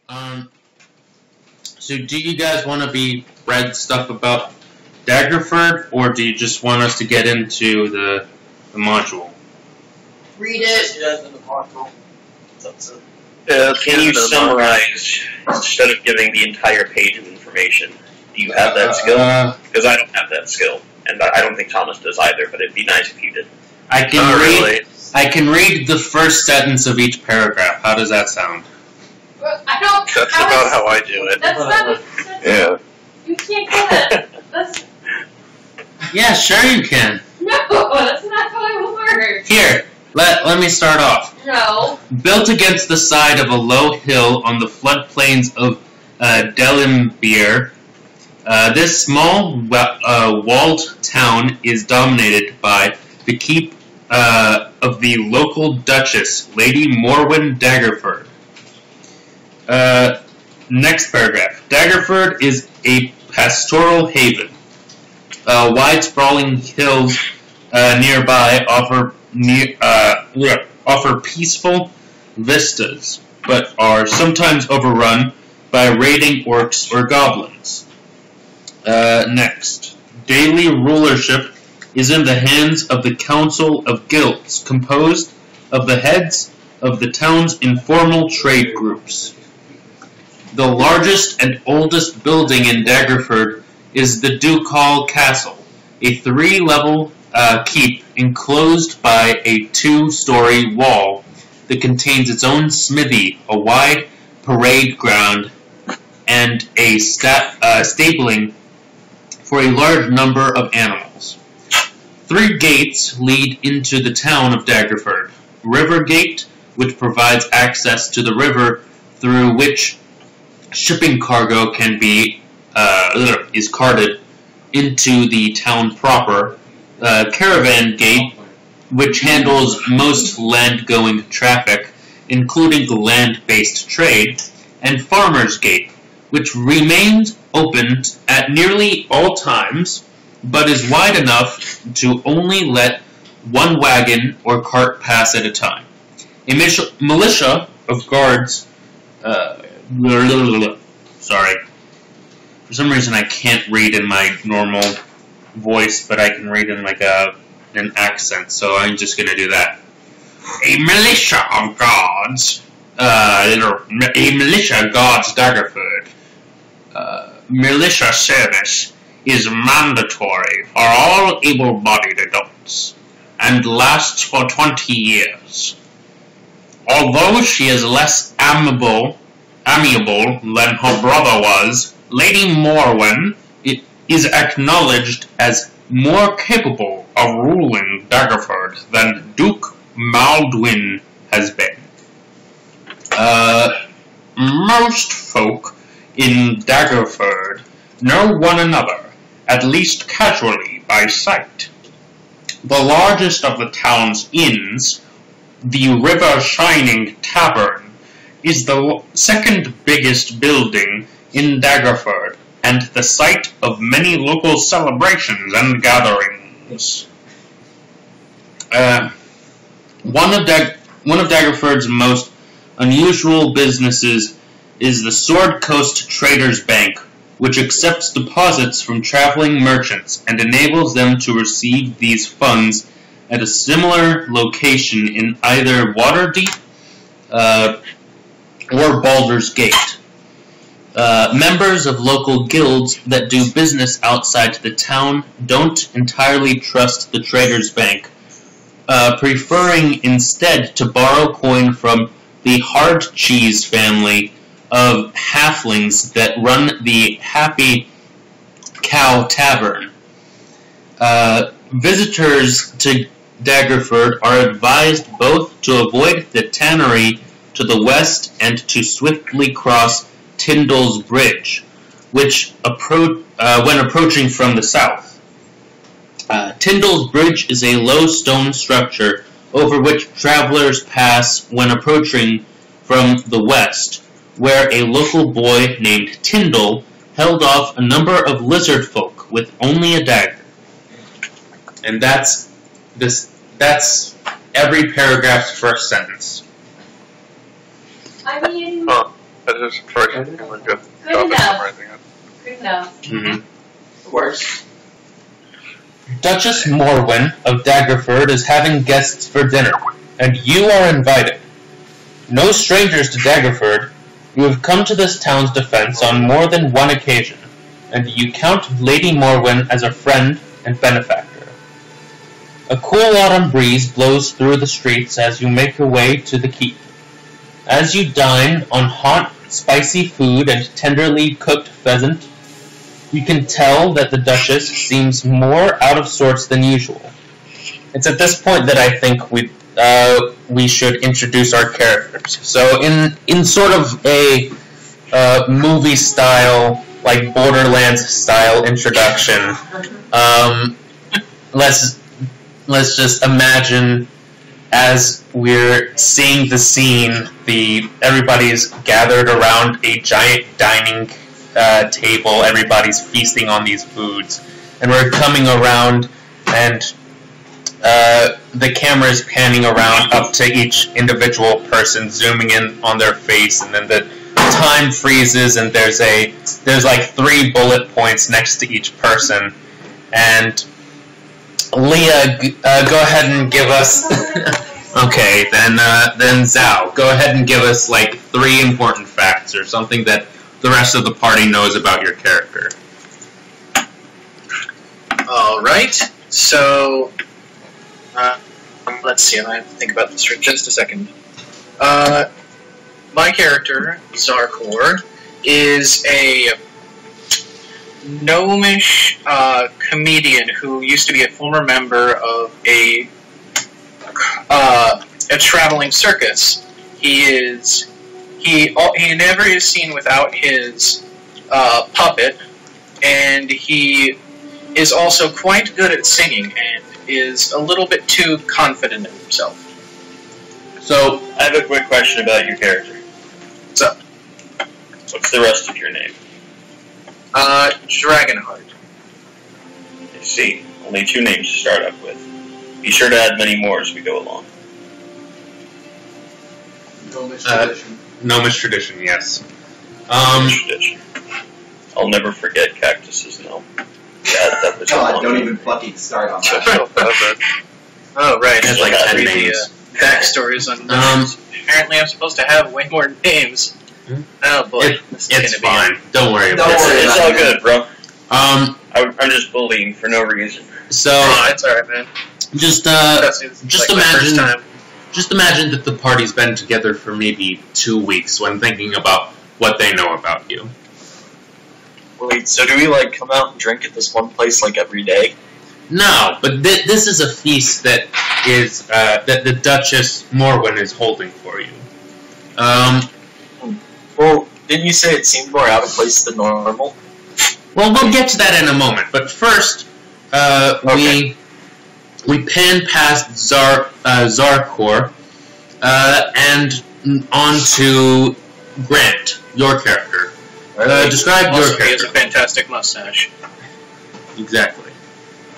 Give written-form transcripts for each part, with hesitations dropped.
Um, so do you guys want to be read stuff about Daggerford, or do you just want us to get into the module? Read it. Can you summarize instead of giving the entire page of information? Do you have that skill? Because I don't have that skill, and I don't think Thomas does either. But it'd be nice if you did. I can read the first sentence of each paragraph. How does that sound? I don't. That's about how I do it. That's not. Yeah. You can't get it. That's. Yeah, sure you can. No, that's not how it works. Here, let me start off. No. Built against the side of a low hill on the floodplains of Delimbeer, this small walled town is dominated by the keep of the local Duchess, Lady Morwen Daggerford. Next paragraph. Daggerford is a pastoral haven. Wide sprawling hills nearby offer peaceful vistas, but are sometimes overrun by raiding orcs or goblins. Next. Daily rulership is in the hands of the Council of Guilds, composed of the heads of the town's informal trade groups. The largest and oldest building in Daggerford is the Ducal Castle, a 3-level keep enclosed by a 2-story wall that contains its own smithy, a wide parade ground, and a stabling for a large number of animals. 3 gates lead into the town of Daggerford. River Gate, which provides access to the river through which shipping cargo can be is carted into the town proper. Caravan Gate, which handles most land-going traffic, including land-based trade, and Farmer's Gate, which remains open at nearly all times, but is wide enough to only let 1 wagon or cart pass at a time. A militia of guards, sorry, for some reason I can't read in my normal voice, but I can read in like an accent, so I'm just gonna do that. A militia of guards, Daggerford. Militia service is mandatory for all able-bodied adults and lasts for 20 years. Although she is less amiable than her brother was, Lady Morwen is acknowledged as more capable of ruling Daggerford than Duke Maldwin has been. Most folk in Daggerford know one another, at least casually by sight. The largest of the town's inns, the River Shining Tavern, is the second biggest building in Daggerford and the site of many local celebrations and gatherings. One of Daggerford's most unusual businesses is the Sword Coast Traders Bank, which accepts deposits from traveling merchants and enables them to receive these funds at a similar location in either Waterdeep or Baldur's Gate. Members of local guilds that do business outside the town don't entirely trust the Traders Bank, preferring instead to borrow coin from the Hard Cheese family of halflings that run the Happy Cow Tavern. Visitors to Daggerford are advised both to avoid the tannery to the west and to swiftly cross Tyndall's Bridge, which when approaching from the south. Tyndall's Bridge is a low stone structure over which travelers pass when approaching from the west, where a local boy named Tyndall held off a number of lizard folk with only a dagger. And that's every paragraph's first sentence. I mean... Huh. just first we're good. Good Job at enough. summarizing it. Good enough. Mm-hmm. Worse. Duchess Morwen of Daggerford is having guests for dinner, and you are invited. No strangers to Daggerford, you have come to this town's defense on more than one occasion, and you count Lady Morwen as a friend and benefactor. A cool autumn breeze blows through the streets as you make your way to the keep. As you dine on hot, spicy food and tenderly cooked pheasant, you can tell that the Duchess seems more out of sorts than usual. It's at this point that I think we should introduce our characters. So in sort of a movie style, like Borderlands style introduction, let's just imagine as we're seeing the scene, everybody's gathered around a giant dining table, everybody's feasting on these foods, and we're coming around, and the camera is panning around up to each individual person, zooming in on their face, and then the time freezes, and there's like 3 bullet points next to each person, and Leah, go ahead and give us. Okay, then Zhao, go ahead and give us like 3 important facts or something that the rest of the party knows about your character. Alright, so, let's see, I have to think about this for just a second. My character, Zarkor, is a gnomish comedian who used to be a former member of a traveling circus. He never is seen without his puppet, and he is also quite good at singing and is a little bit too confident in himself. So, I have a quick question about your character. What's up? What's the rest of your name? Dragonheart. I see. Only 2 names to start up with. Be sure to add many more as we go along. Gnomish tradition, yes. Tradition. I'll never forget Cactus's gnome. Yeah, that was God, don't even fucking start on that. Oh, right. That's like 10 names. Backstories on names. Apparently I'm supposed to have way more names. Oh boy. It's fine. Don't worry about Don't it. worry It's about all it. good, bro. Um, I'm just bullying for no reason. so Oh, it's alright, man. just Just like my first imagine time. just imagine that the party's been together for maybe 2 weeks when thinking about what they know about you. Wait, so do we like come out and drink at this one place like every day? No, but this is a feast that is that the Duchess Morwen is holding for you. Well, didn't you say it seemed more out of place than normal? Well, we'll get to that in a moment, but first, Okay. we pan past Zarkor, and on to Grant, your character. Describe your Also, he has a character. fantastic mustache. Exactly.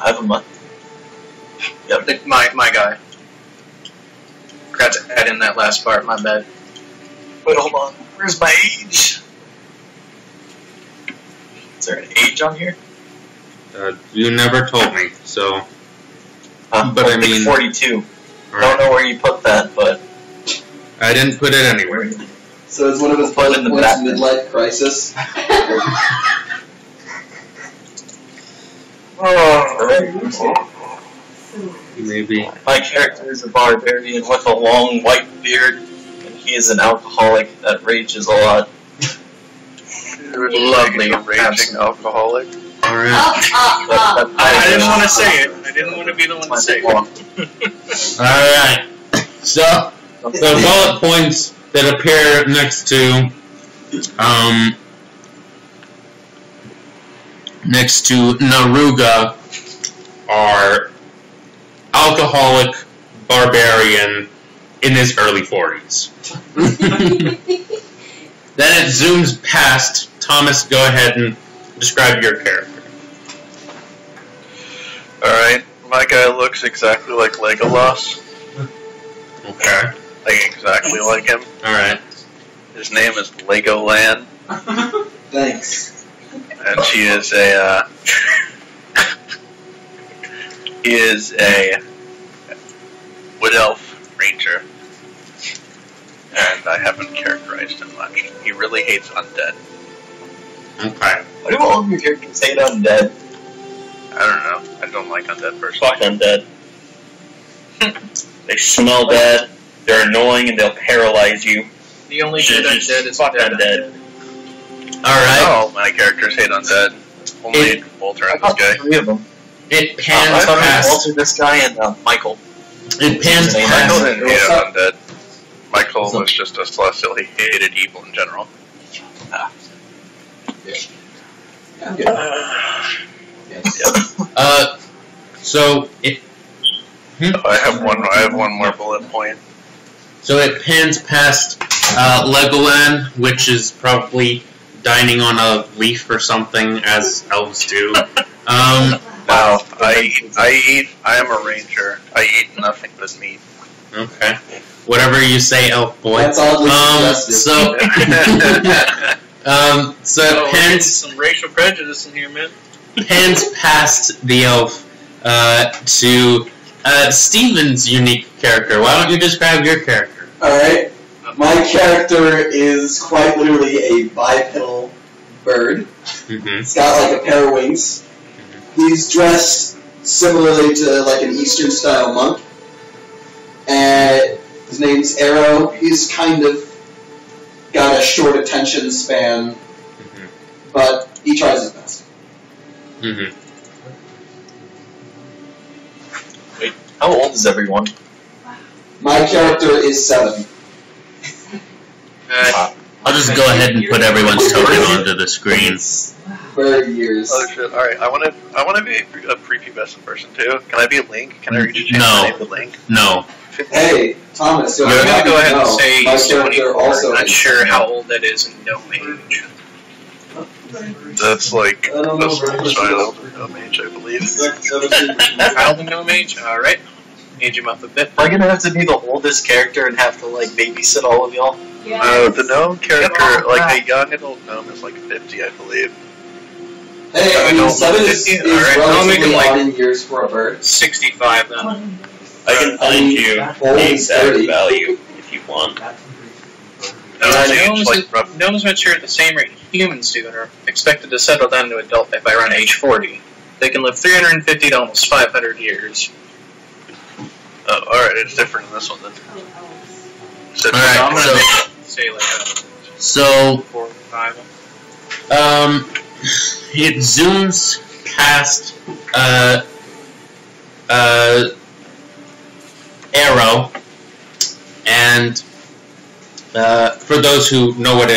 I have a month. Yep. My guy. Forgot to add in that last part, my bad. Wait, hold on. Where's my age? Is there an age on here? You never told me, so. But Well, I mean- 42. I Alright. don't know where you put that, but I didn't put it anywhere. So it's one of his Put it in the points back. midlife crisis. Maybe. my character is a barbarian with a long white beard, and he is an alcoholic that rages a lot. Lovely. A raging alcoholic. Alright. I didn't want to say it. I didn't want to be the one to say it. Alright. So, the bullet points that appear next to Naruga are alcoholic, barbarian, in his early 40s. Then it zooms past. Thomas, go ahead and describe your character. Alright, my guy looks exactly like Legolas. Okay. Like exactly like him. Alright. His name is Legoland, Thanks. and he is a wood elf ranger, and I haven't characterized him much. He really hates undead. Okay. Why do all of your characters hate undead? I don't know. I don't like undead personally. Fuck undead. They smell bad, they're annoying, and they'll paralyze you. The only good Just undead is fuck dead. undead. Alright. All my characters hate undead. Only Walter I and this thought guy. 3 of them. It I pans thought it was past. Walter, this guy, and Michael. It pans Michael past. Michael didn't hate What's up? undead. Michael was just a celestial. He hated evil in general. I'm good. So it. I have one more bullet point. So it pans past Legoland, which is probably dining on a leaf or something, as elves do. No, I am a ranger. I eat nothing but meat. Okay. Whatever you say, elf boy. That's oddly suggestive. So Oh, it we're getting pans some racial prejudice in here, man. pans past the elf to Steven's unique character. Why don't you describe your character? Alright. My character is quite literally a bipedal bird. Mm-hmm. He's got like a pair of wings. He's dressed similarly to like an Eastern style monk. And his name's Arrow. He's kind of got a short attention span, but he tries his best. Mm-hmm. How old is everyone? My character is 7. I'll just go ahead and put everyone's token onto the screen. Bird years. Oh shit! All right, I want to be a prepubescent person too. Can I be a Link? Can I reach a chance No. to name the Link? No. Hey, Thomas, I'm you're gonna go ahead and say my he's character 24. also I'm not is sure 7. how old that is in no age. That's like I don't know. a child of age, I believe. Child in no age? Alright. Age him up a bit. Am I gonna have to be the oldest character and have to like babysit all of y'all? The gnome character, like a young adult gnome, is like 50, I believe. Hey, I mean, 7 is 15? Alright, I'll make relatively him like odd in years for a bird. 65 then. I can find you the exact 30. value if you want. Gnomes mature at the same rate humans do and are expected to settle down to adult life by around age 40. They can live 350 to almost 500 years. Oh, alright, it's different in this one then. So, Alright, I'm gonna so- make it say like So 4 or 5. it zooms past Arrow, and for those who know what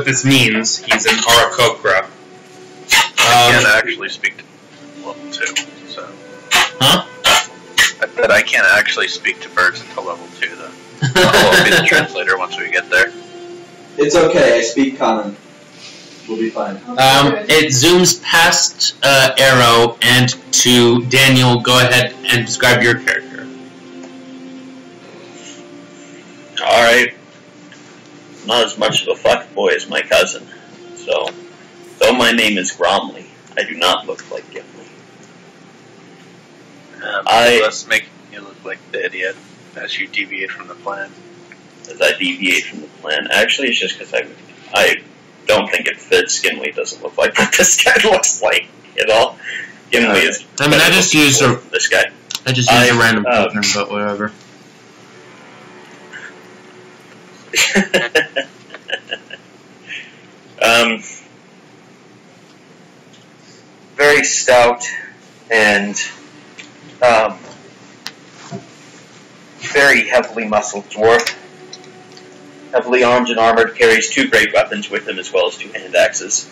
this means, he's an Aarakocra. I can't actually speak to level 2, so. Huh? I can't actually speak to birds until level 2, though. I'll be the translator once we get there. It's okay, I speak common. We'll be fine. It zooms past Arrow and to Daniel. Go ahead and describe your character. Alright. Not as much of a fuckboy as my cousin. So, though my name is Gromley, I do not look like Gimli. Let's make you look like the idiot as you deviate from the plan. As I deviate from the plan. Actually, it's just because I don't think it fits. Gimli doesn't look like what this guy looks like at all. Gimli is. I mean, I just used a this guy. random token, but whatever. Very stout and very heavily muscled dwarf. Heavily armed and armored, carries 2 great weapons with him as well as 2 hand axes.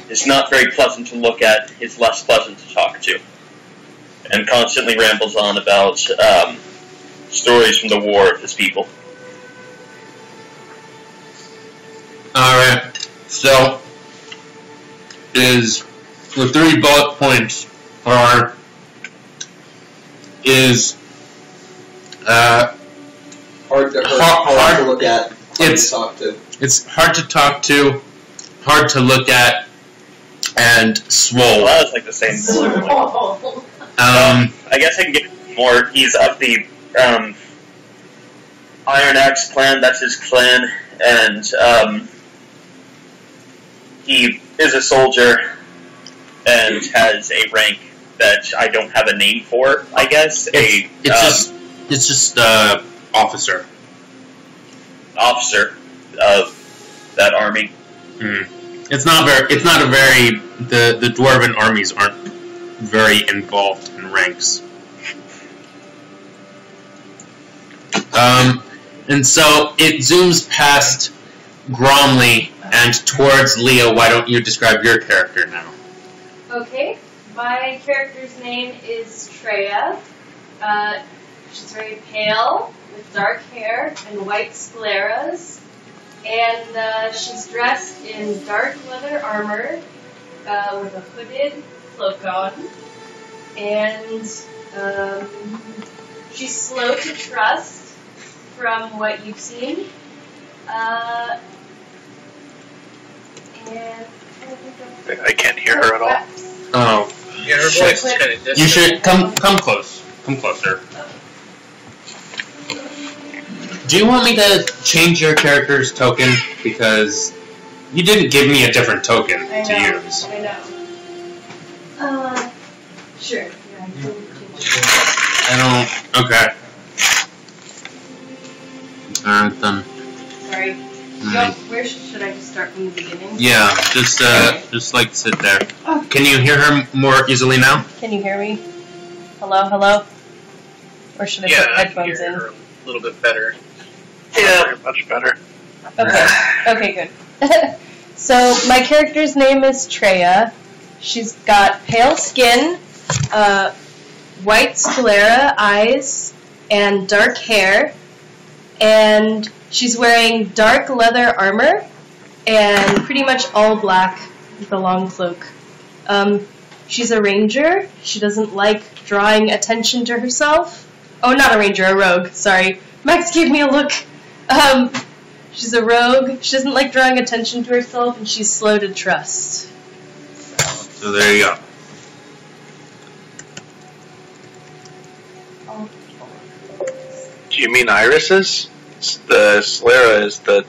Is not very pleasant to look at, is less pleasant to talk to, and constantly rambles on about stories from the war of his people. Alright, so the 3 bullet points is Hard to look at. Hard to talk to. It's hard to talk to, hard to look at, and swole. Well, that was like the same. I guess I can get more. He's of the Iron Axe clan. That's his clan, and he is a soldier and has a rank that I don't have a name for. I guess It's just officer. Officer of that army. It's not a very. The dwarven armies aren't very involved in ranks. And so it zooms past Gromley and towards Leo. Why don't you describe your character now? Okay, my character's name is Treya. She's very pale, with dark hair and white scleras. And she's dressed in dark leather armor with a hooded cloak on. And she's slow to trust from what you've seen. And I can't hear her at all. Oh, Yeah, her voice is kind of distant. you should come close. Come closer. Do you want me to change your character's token? Because you didn't give me a different token to use. I know. Sure. Yeah, I don't. Okay. Alright then. sorry. Where should I just start from the beginning? Yeah, just like sit there. Can you hear her more easily now? Can you hear me? Hello, hello? Or should I Yeah, put I can headphones hear in? her a little bit better. Yeah, much better. Okay, good. So, my character's name is Treya. She's got pale skin, white sclera eyes, and dark hair. And she's wearing dark leather armor and pretty much all black with a long cloak. She's a ranger. She doesn't like drawing attention to herself. Oh, not a ranger, a rogue. Sorry. Max gave me a look. She's a rogue. She doesn't like drawing attention to herself, and she's slow to trust. So there you go. Do you mean irises? The sclera is the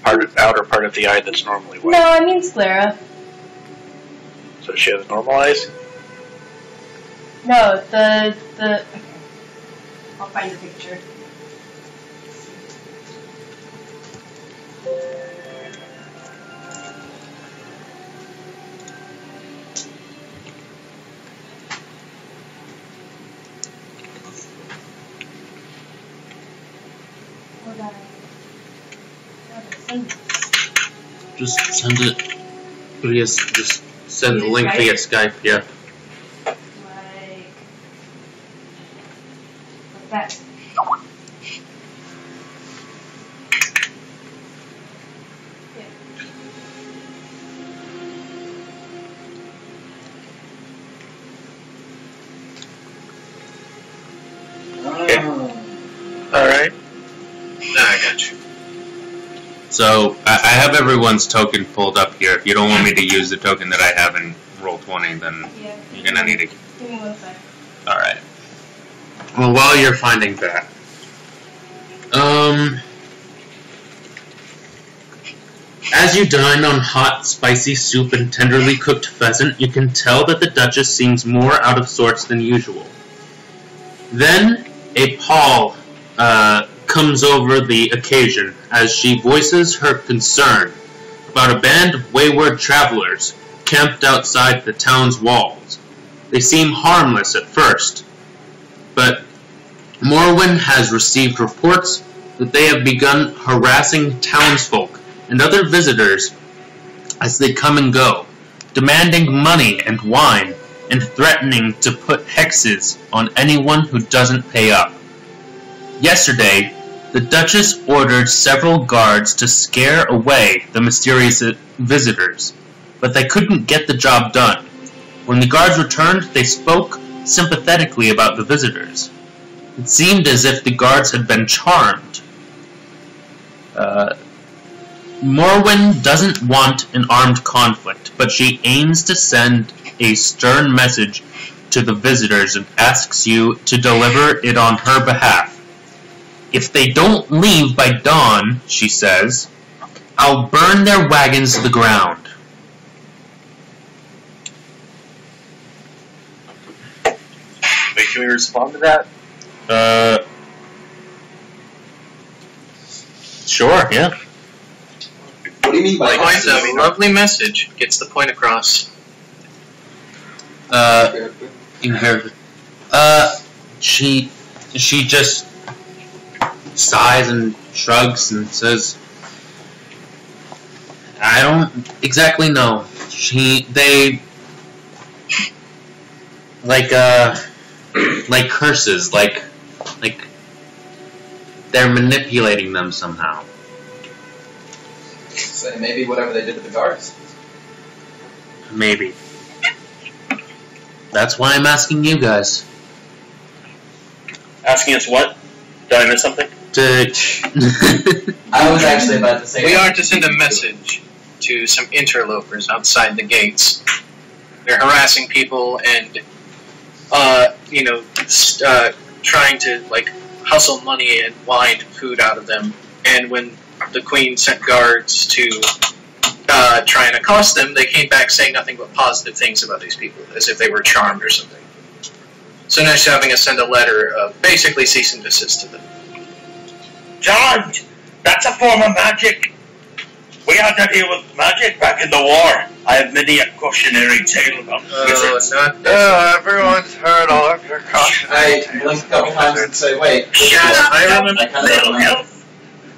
outer part of the eye that's normally white. No, I mean sclera. So she has normal eyes? No, the okay. I'll find a picture. Just send it. Please, just send the link via Skype. Yeah. Like that. Alright. I got you. So I have everyone's token pulled up here. If you don't want me to use the token that I have in Roll20, then you're gonna need to. Give me 1 second. All right. Well, while you're finding that, as you dine on hot, spicy soup and tenderly cooked pheasant, you can tell that the Duchess seems more out of sorts than usual. Then a pall comes over the occasion as she voices her concern about a band of wayward travelers camped outside the town's walls. They seem harmless at first, but Morwen has received reports that they have begun harassing townsfolk and other visitors as they come and go, demanding money and wine and threatening to put hexes on anyone who doesn't pay up. Yesterday, the Duchess ordered several guards to scare away the mysterious visitors, but they couldn't get the job done. When the guards returned, they spoke sympathetically about the visitors. It seemed as if the guards had been charmed. Morwen doesn't want an armed conflict, but she aims to send a stern message to the visitors and asks you to deliver it on her behalf. If they don't leave by dawn, she says, I'll burn their wagons to the ground. Wait, can we respond to that? Sure, yeah. What do you mean by Points that? a lovely message. Gets the point across. She just sighs and shrugs and says, I don't exactly know. They like curses, like they're manipulating them somehow. So maybe whatever they did to the guards. Maybe. That's why I'm asking you guys. Asking us what? Did I miss something? I was actually about to say We are to send a message to some interlopers outside the gates. They're harassing people and, trying to, hustle money and wine and food out of them. And when the Queen sent guards to try and accost them, they came back saying nothing but positive things about these people, as if they were charmed or something. So now she's having us send a letter of basically cease and desist to them. Charmed! That's a form of magic. We had to deal with magic back in the war. I have many a cautionary tale about wizards. Everyone's heard all of your cautionary I blink a couple times and say, wait. Shut up, I you remember- little elf!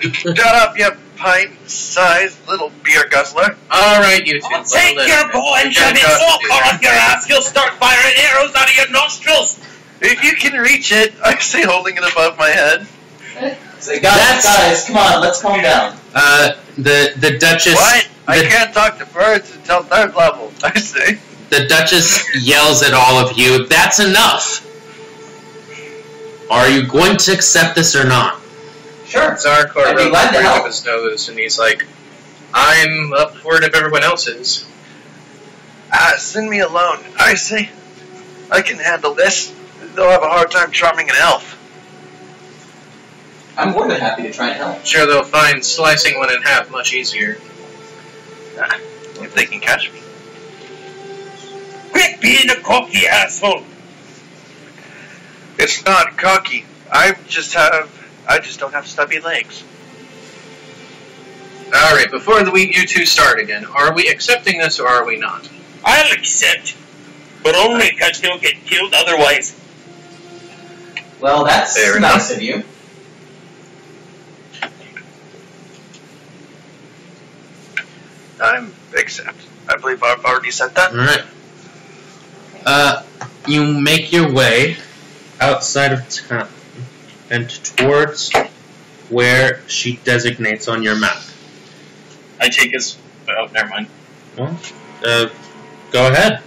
Shut up, you pint-sized little beer guzzler. Alright, you two. Take your bow and shove it so far up your ass, you'll start firing arrows out of your nostrils! If you can reach it, I say holding it above my head. Say, guys, come on, let's calm down. The Duchess. What? I can't talk to birds until 3rd level, I say. The Duchess yells at all of you. That's enough. Are you going to accept this or not? Sure. Zarkor I'd be rubs glad to the bridge help. of his nose, and he's like, I'm up for it if everyone else is. Send me alone, I say. I can handle this. They'll have a hard time charming an elf. I'm more than happy to try and help. Sure, they'll find slicing one in half much easier. If they can catch me. Quit being a cocky asshole! It's not cocky. I just don't have stubby legs. Alright, before you two start again, are we accepting this or are we not? I'll accept, but only because he'll get killed otherwise. Well, that's Fair nice of you. I'm accept. I believe I've already said that. Alright. You make your way outside of town and towards where she designates on your map. I take his. Oh, never mind. Well, go ahead.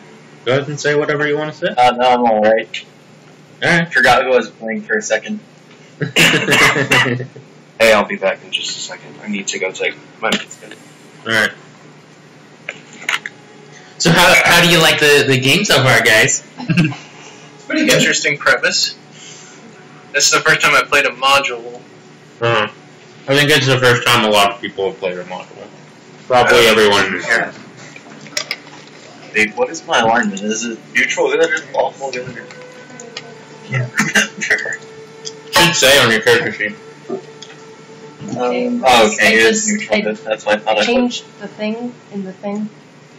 Go ahead and say whatever you want to say. No, I'm alright. Alright. Forgot who I was playing for a second. Hey, I'll be back in just a second. I need to go take my medicine. Alright. So how do you like the game so far, guys? It's pretty good. Interesting premise. This is the first time I played a module. I think it's the first time a lot of people have played a module. Probably everyone here. Wait, what is my alignment? Is it neutral good or lawful good? Can't remember. Should say on your character sheet. Okay, Okay, it is I neutral good. That's why I thought I would. changed the thing in the thing.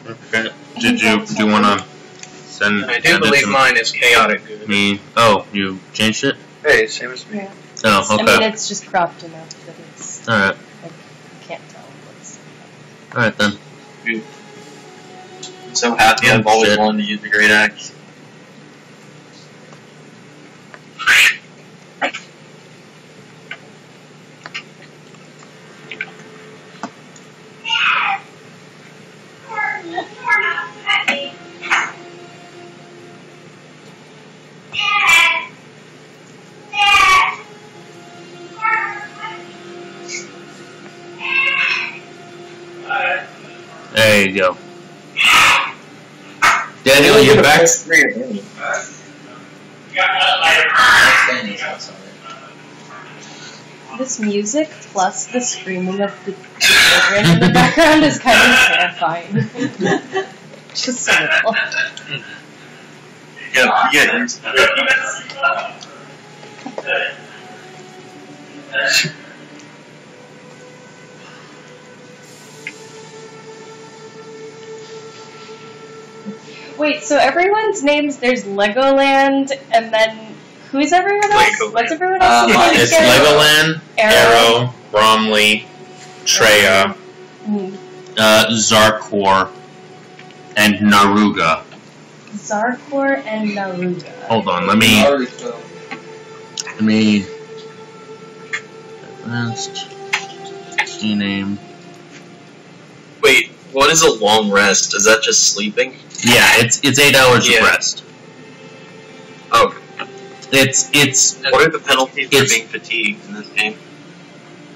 Okay. Do you want to send? I do send it believe to mine is chaotic good. me? Oh, you changed it? Hey, same as me. Yeah. Oh, I mean, okay. it's just cropped enough that it's. All right. I can't tell what's. All right then. I'm so happy. Oh, I've always shit. wanted to use the great axe. There you go. Daniel, you're back. This music plus the screaming of the children in the background is kind of terrifying. Just a little. Yeah. Wait, so everyone's names, there's Legoland, and then who's everyone else? Legoland. What's everyone else's name? It's Legoland, Arrow, Bromley, Treya, Zarkor, and Naruga. Zarkor and Naruga. Hold on, let me. Advanced key name. Wait, what is a long rest? Is that just sleeping? Yeah, it's 8 hours of rest. Oh. It's What are the penalties for being fatigued in this game?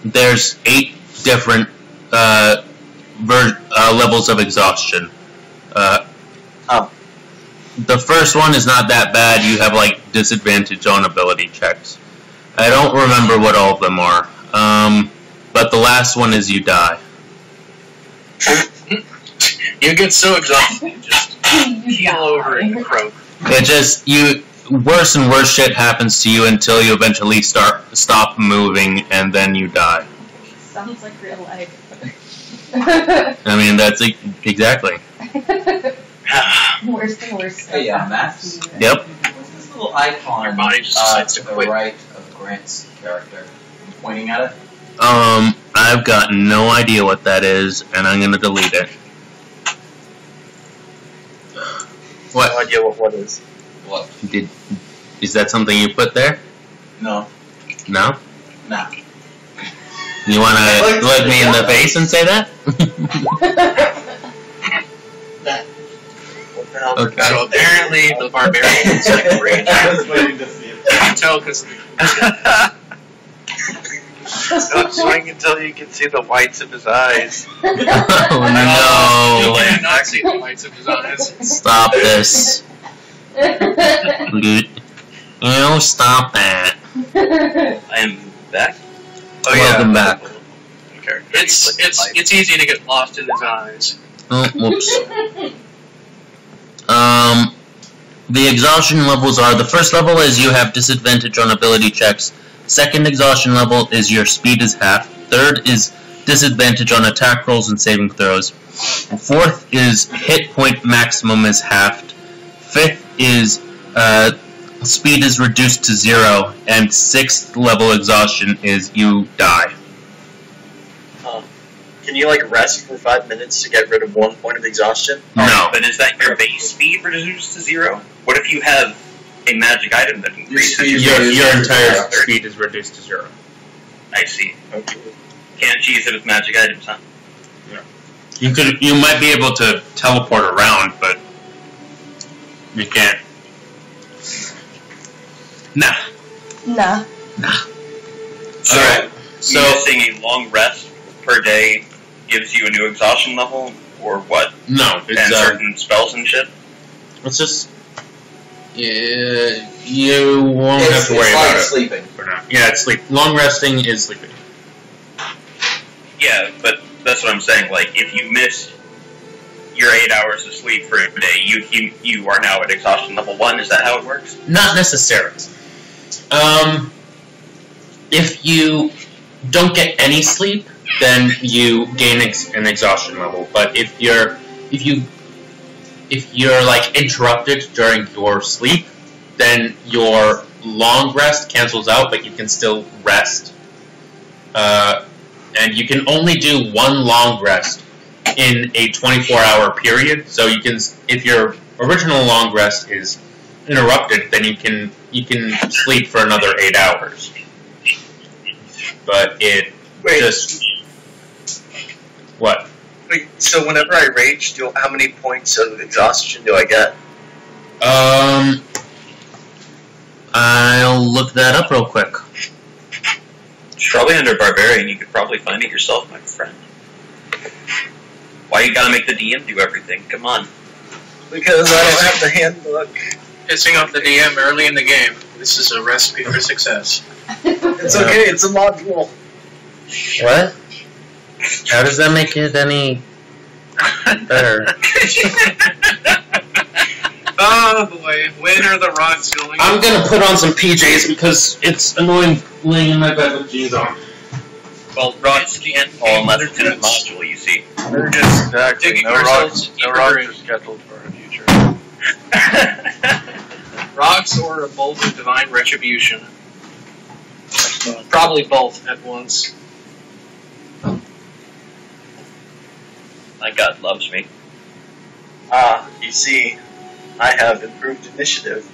there's 8 different levels of exhaustion. The first one is not that bad. You have like disadvantage on ability checks. I don't remember what all of them are. But the last one is you die. You get so exhausted, you just keel over and croak. It just worse and worse shit happens to you until you eventually stop moving and then you die. Sounds like real life. I mean that's exactly. Worse and worse. Hey, Max. Yep. What's this little icon Your body just decides to to the quit. right of Grant's character? I'm pointing at it. I've got no idea what that is, and I'm gonna delete it. What? No idea what is. What? Is that something you put there? No. No? Nah. You wanna look me in the face and say that? Okay. So apparently the barbarian is like a ranger. I was waiting to see it. You can tell because Don't swing until you can see the whites of his eyes. Oh you no! can not see the lights of his eyes. Stop this. You stop that. I am back. Oh Welcome back. It's easy to get lost in his eyes. Oh, whoops. The exhaustion levels are, the first level is you have disadvantage on ability checks. Second exhaustion level is your speed is half. Third is disadvantage on attack rolls and saving throws. Fourth is hit point maximum is halved. Fifth is speed is reduced to 0. And sixth level exhaustion is you die. Can you like rest for 5 minutes to get rid of 1 point of exhaustion? No. But is that your base speed reduced to 0? What if you have a magic item that increases Your entire speed is reduced to 0. I see. Okay. Can't cheese it with magic items, huh? You might be able to teleport around, but you can't. Nah. Nah. Alright. So missing a long rest per day gives you a new exhaustion level, or what? no, And it's certain spells and shit? it's just you won't have to worry it's about like it sleeping. for now. Yeah, it's sleep. Long resting is sleeping. Yeah, but that's what I'm saying. Like, if you miss your 8 hours of sleep for a day, you are now at exhaustion level 1. Is that how it works? Not necessarily. If you don't get any sleep, then you gain an exhaustion level. But if you're like interrupted during your sleep, then your long rest cancels out, but you can still rest. And you can only do one long rest in a 24-hour period. So you can, if your original long rest is interrupted, then you can sleep for another 8 hours. But it just what? Wait, so whenever I rage, how many points of exhaustion do I get? I'll look that up real quick. It's probably under Barbarian. You could probably find it yourself, my friend. Why Why you gotta make the DM do everything? Come on. Because I don't have the handbook. Pissing off the DM early in the game. This is a recipe for success. It's okay, it's a module. What? How does that make it any better? Oh boy, when are the rocks going? I'm gonna put on some PJs because it's annoying laying in my bed with jeans on. Well, rocks can't fall unless it's in a module, you see. We're just exactly. digging No ourselves rocks, deeper no rocks in. are scheduled for our future. Rocks or a bolt of divine retribution? Probably both at once. My God loves me. Ah, you see, I have improved initiative.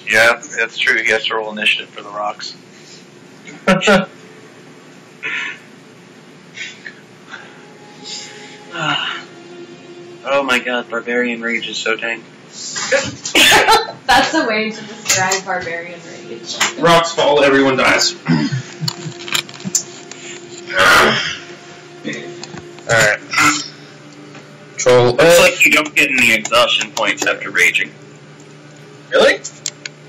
Yeah, that's true. He has to roll initiative for the rocks. Oh my God, barbarian rage is so dang. That's the way to describe barbarian rage. Rocks fall, everyone dies. Alright. Troll. Looks like you don't get any exhaustion points after raging. Really?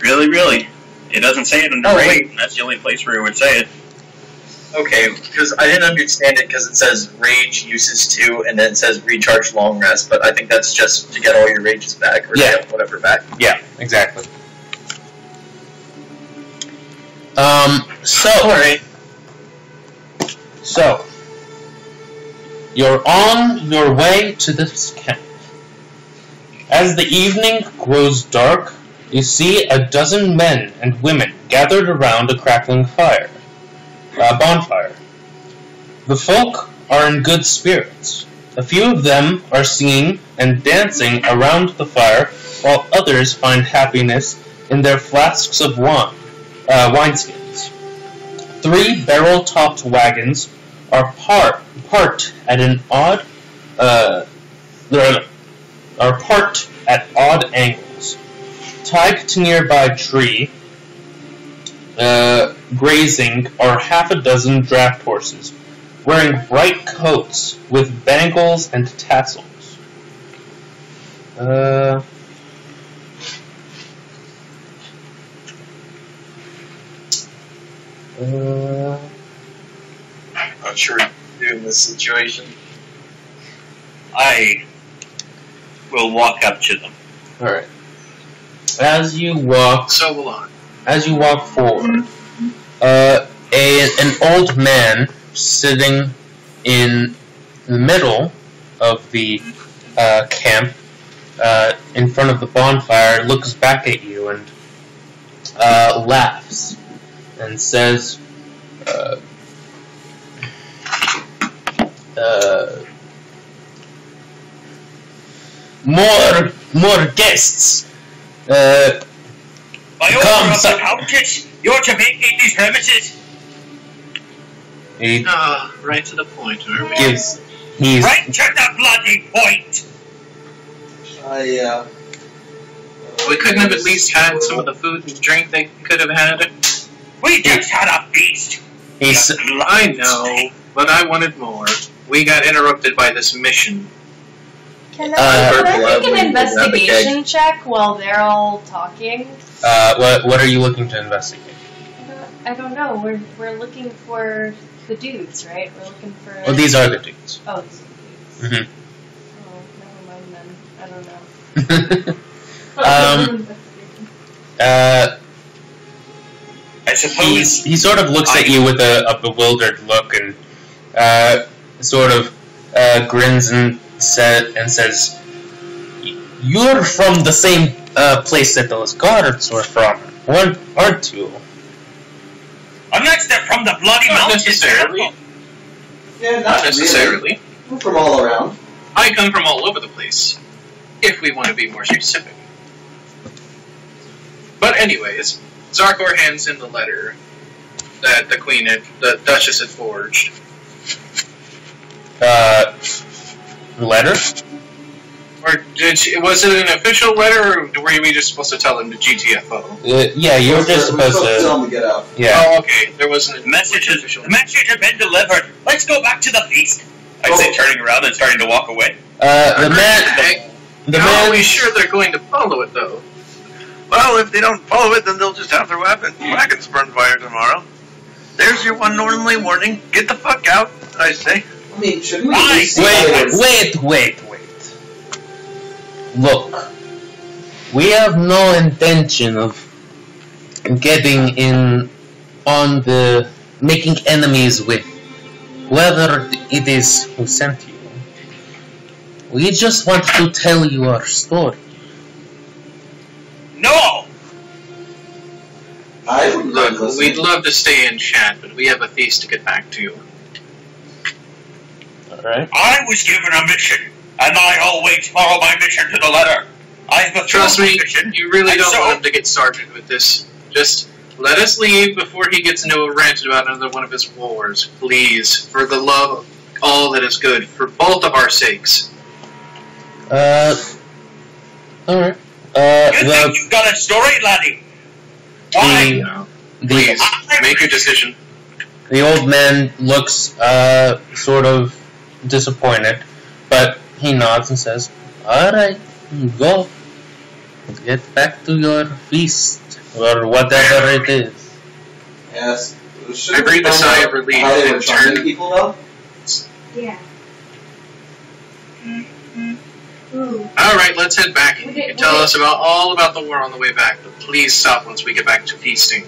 Really, really. It doesn't say it under Oh, rage, wait. and that's the only place where it would say it. Okay, because I didn't understand it because it says rage uses 2 and then it says recharge long rest, but I think that's just to get all your rages back or Yeah. get whatever back. Yeah, exactly. Alright. So, you're on your way to this camp. As the evening grows dark, you see a dozen men and women gathered around a crackling bonfire. The folk are in good spirits. A few of them are singing and dancing around the fire, while others find happiness in their flasks of wineskins. 3 barrel-topped wagons are parked at odd angles. Tied to nearby tree, grazing are half a dozen draft horses, wearing bright coats with bangles and tassels. Not sure what to do in this situation. I will walk up to them. Alright. As you walk forward, an old man sitting in the middle of the camp, in front of the bonfire, looks back at you and laughs and says, more guests. By order Come, of son. the Countess, you're to vacate these premises. He Right to the point, are we? he's Right to the bloody point. We couldn't have at least had some of the food and drink they could have had. We just had a feast. he's I know, but I wanted more. We got interrupted by this mission. Can I make Purple an Avenue, investigation check while they're all talking? what are you looking to investigate? I don't know. We're looking for the dudes, right? We're looking for. Well, these are the dudes. Oh, these are the dudes. Mm-hmm. Oh, never mind then. I don't know. I suppose he sort of looks at you with a bewildered look and sort of grins and says, "You're from the same place that those guards were from, aren't you?" Unless they're from the bloody Not mountains. necessarily. Yeah, Not necessarily. We're from all around. I come from all over the place, if we want to be more specific. But anyways, Zarkor hands in the letter that the Duchess had forged. Letter? Or was it an official letter, or were we just supposed to tell him to GTFO? Yeah, you were just supposed to to. tell him to get out. Yeah. Oh, okay. There wasn't The message has been delivered. Let's go back to the feast. I'd say turning around and starting to walk away. The man. The How are we man. sure they're going to follow it, though? Well, if they don't follow it, then they'll just have their wagons burned fire tomorrow. There's your one and only warning. Get the fuck out, I say. I mean, shouldn't we? Wait. Look, we have no intention of getting in on the making enemies with whoever it is who sent you. We just want to tell you our story. No! I wouldn't Look, listen. we'd love to stay and chat, but we have a feast to get back to. Alright. I was given a mission, and I always follow my mission to the letter. I fulfilled Trust my me, mission. you really and don't so- want him to get started with this. Just let us leave before he gets into a rant about another one of his wars. Please, for the love of all that is good, for both of our sakes. Alright. You think you've got a story, laddie? Why? Please, make your decision. The old man looks, sort of disappointed, but he nods and says, "Alright, go. Get back to your feast, or whatever it is." Yes. I breathe a sigh of relief How they were and charming turn. people, though? Yeah. Ooh. Alright, let's head back. You Okay, can tell wait. us all about the war on the way back, but please stop once we get back to feasting.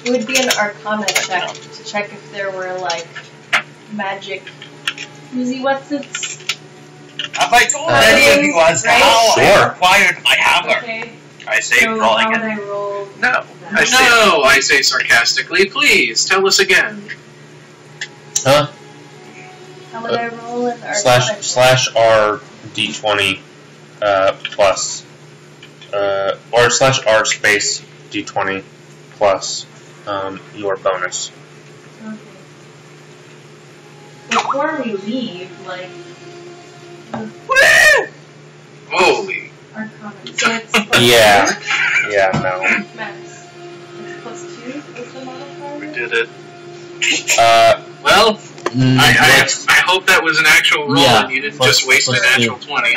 It would be an Arcana check to check if there were, like, magic. Woozy, what's its? Have I told Uh, any of you as to right? how Sure. I acquired my hammer? Okay. I say So rolling how it. would I roll? No. that? I say No, I say sarcastically. Please, tell us again. Huh? How would I roll an Arcana? Slash R D20 plus or slash R space D20 plus your bonus. Okay. Before we leave, like, Holy. Arcana. So it's plus Yeah. 2? Yeah, no. Max. It's plus 2 is the modifier? We did it. I Well, I hope that was an actual roll Yeah, and you didn't plus- just waste a plus natural 20.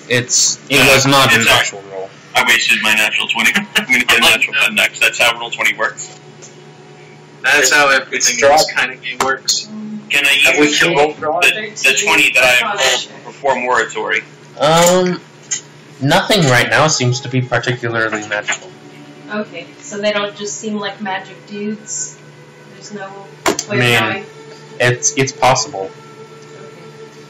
it was not an It's not. actual roll. I wasted my natural 20. I'm going to get a natural 10 next. That's how roll 20 works. That's how everything in this kind of game works. Can I Have we use killed the 20 that I rolled before Moratory? Nothing right now seems to be particularly magical. Okay, so they don't just seem like magic dudes? There's no way Man. of knowing? It's possible.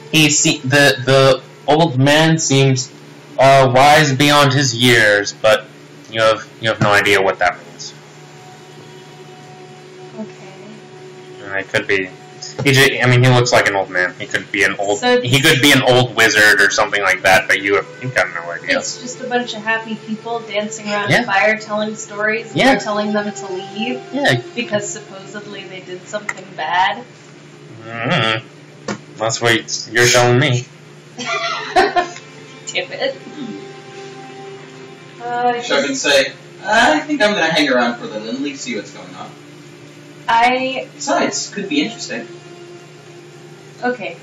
Okay. The old man seems wise beyond his years, but you have no idea what that means. Okay. It could be. He looks like an old man. He could be an old. So- he could be an old wizard or something like that. But you have no idea. It's just a bunch of happy people dancing around Yeah. a fire telling stories and Yeah. we're telling them to leave Yeah. because supposedly they did something bad. Mm-hmm. That's what you're telling me. Tip it. Shark can say, I think I'm going to hang around for a little and at least see what's going on. Besides, could be interesting. Okay.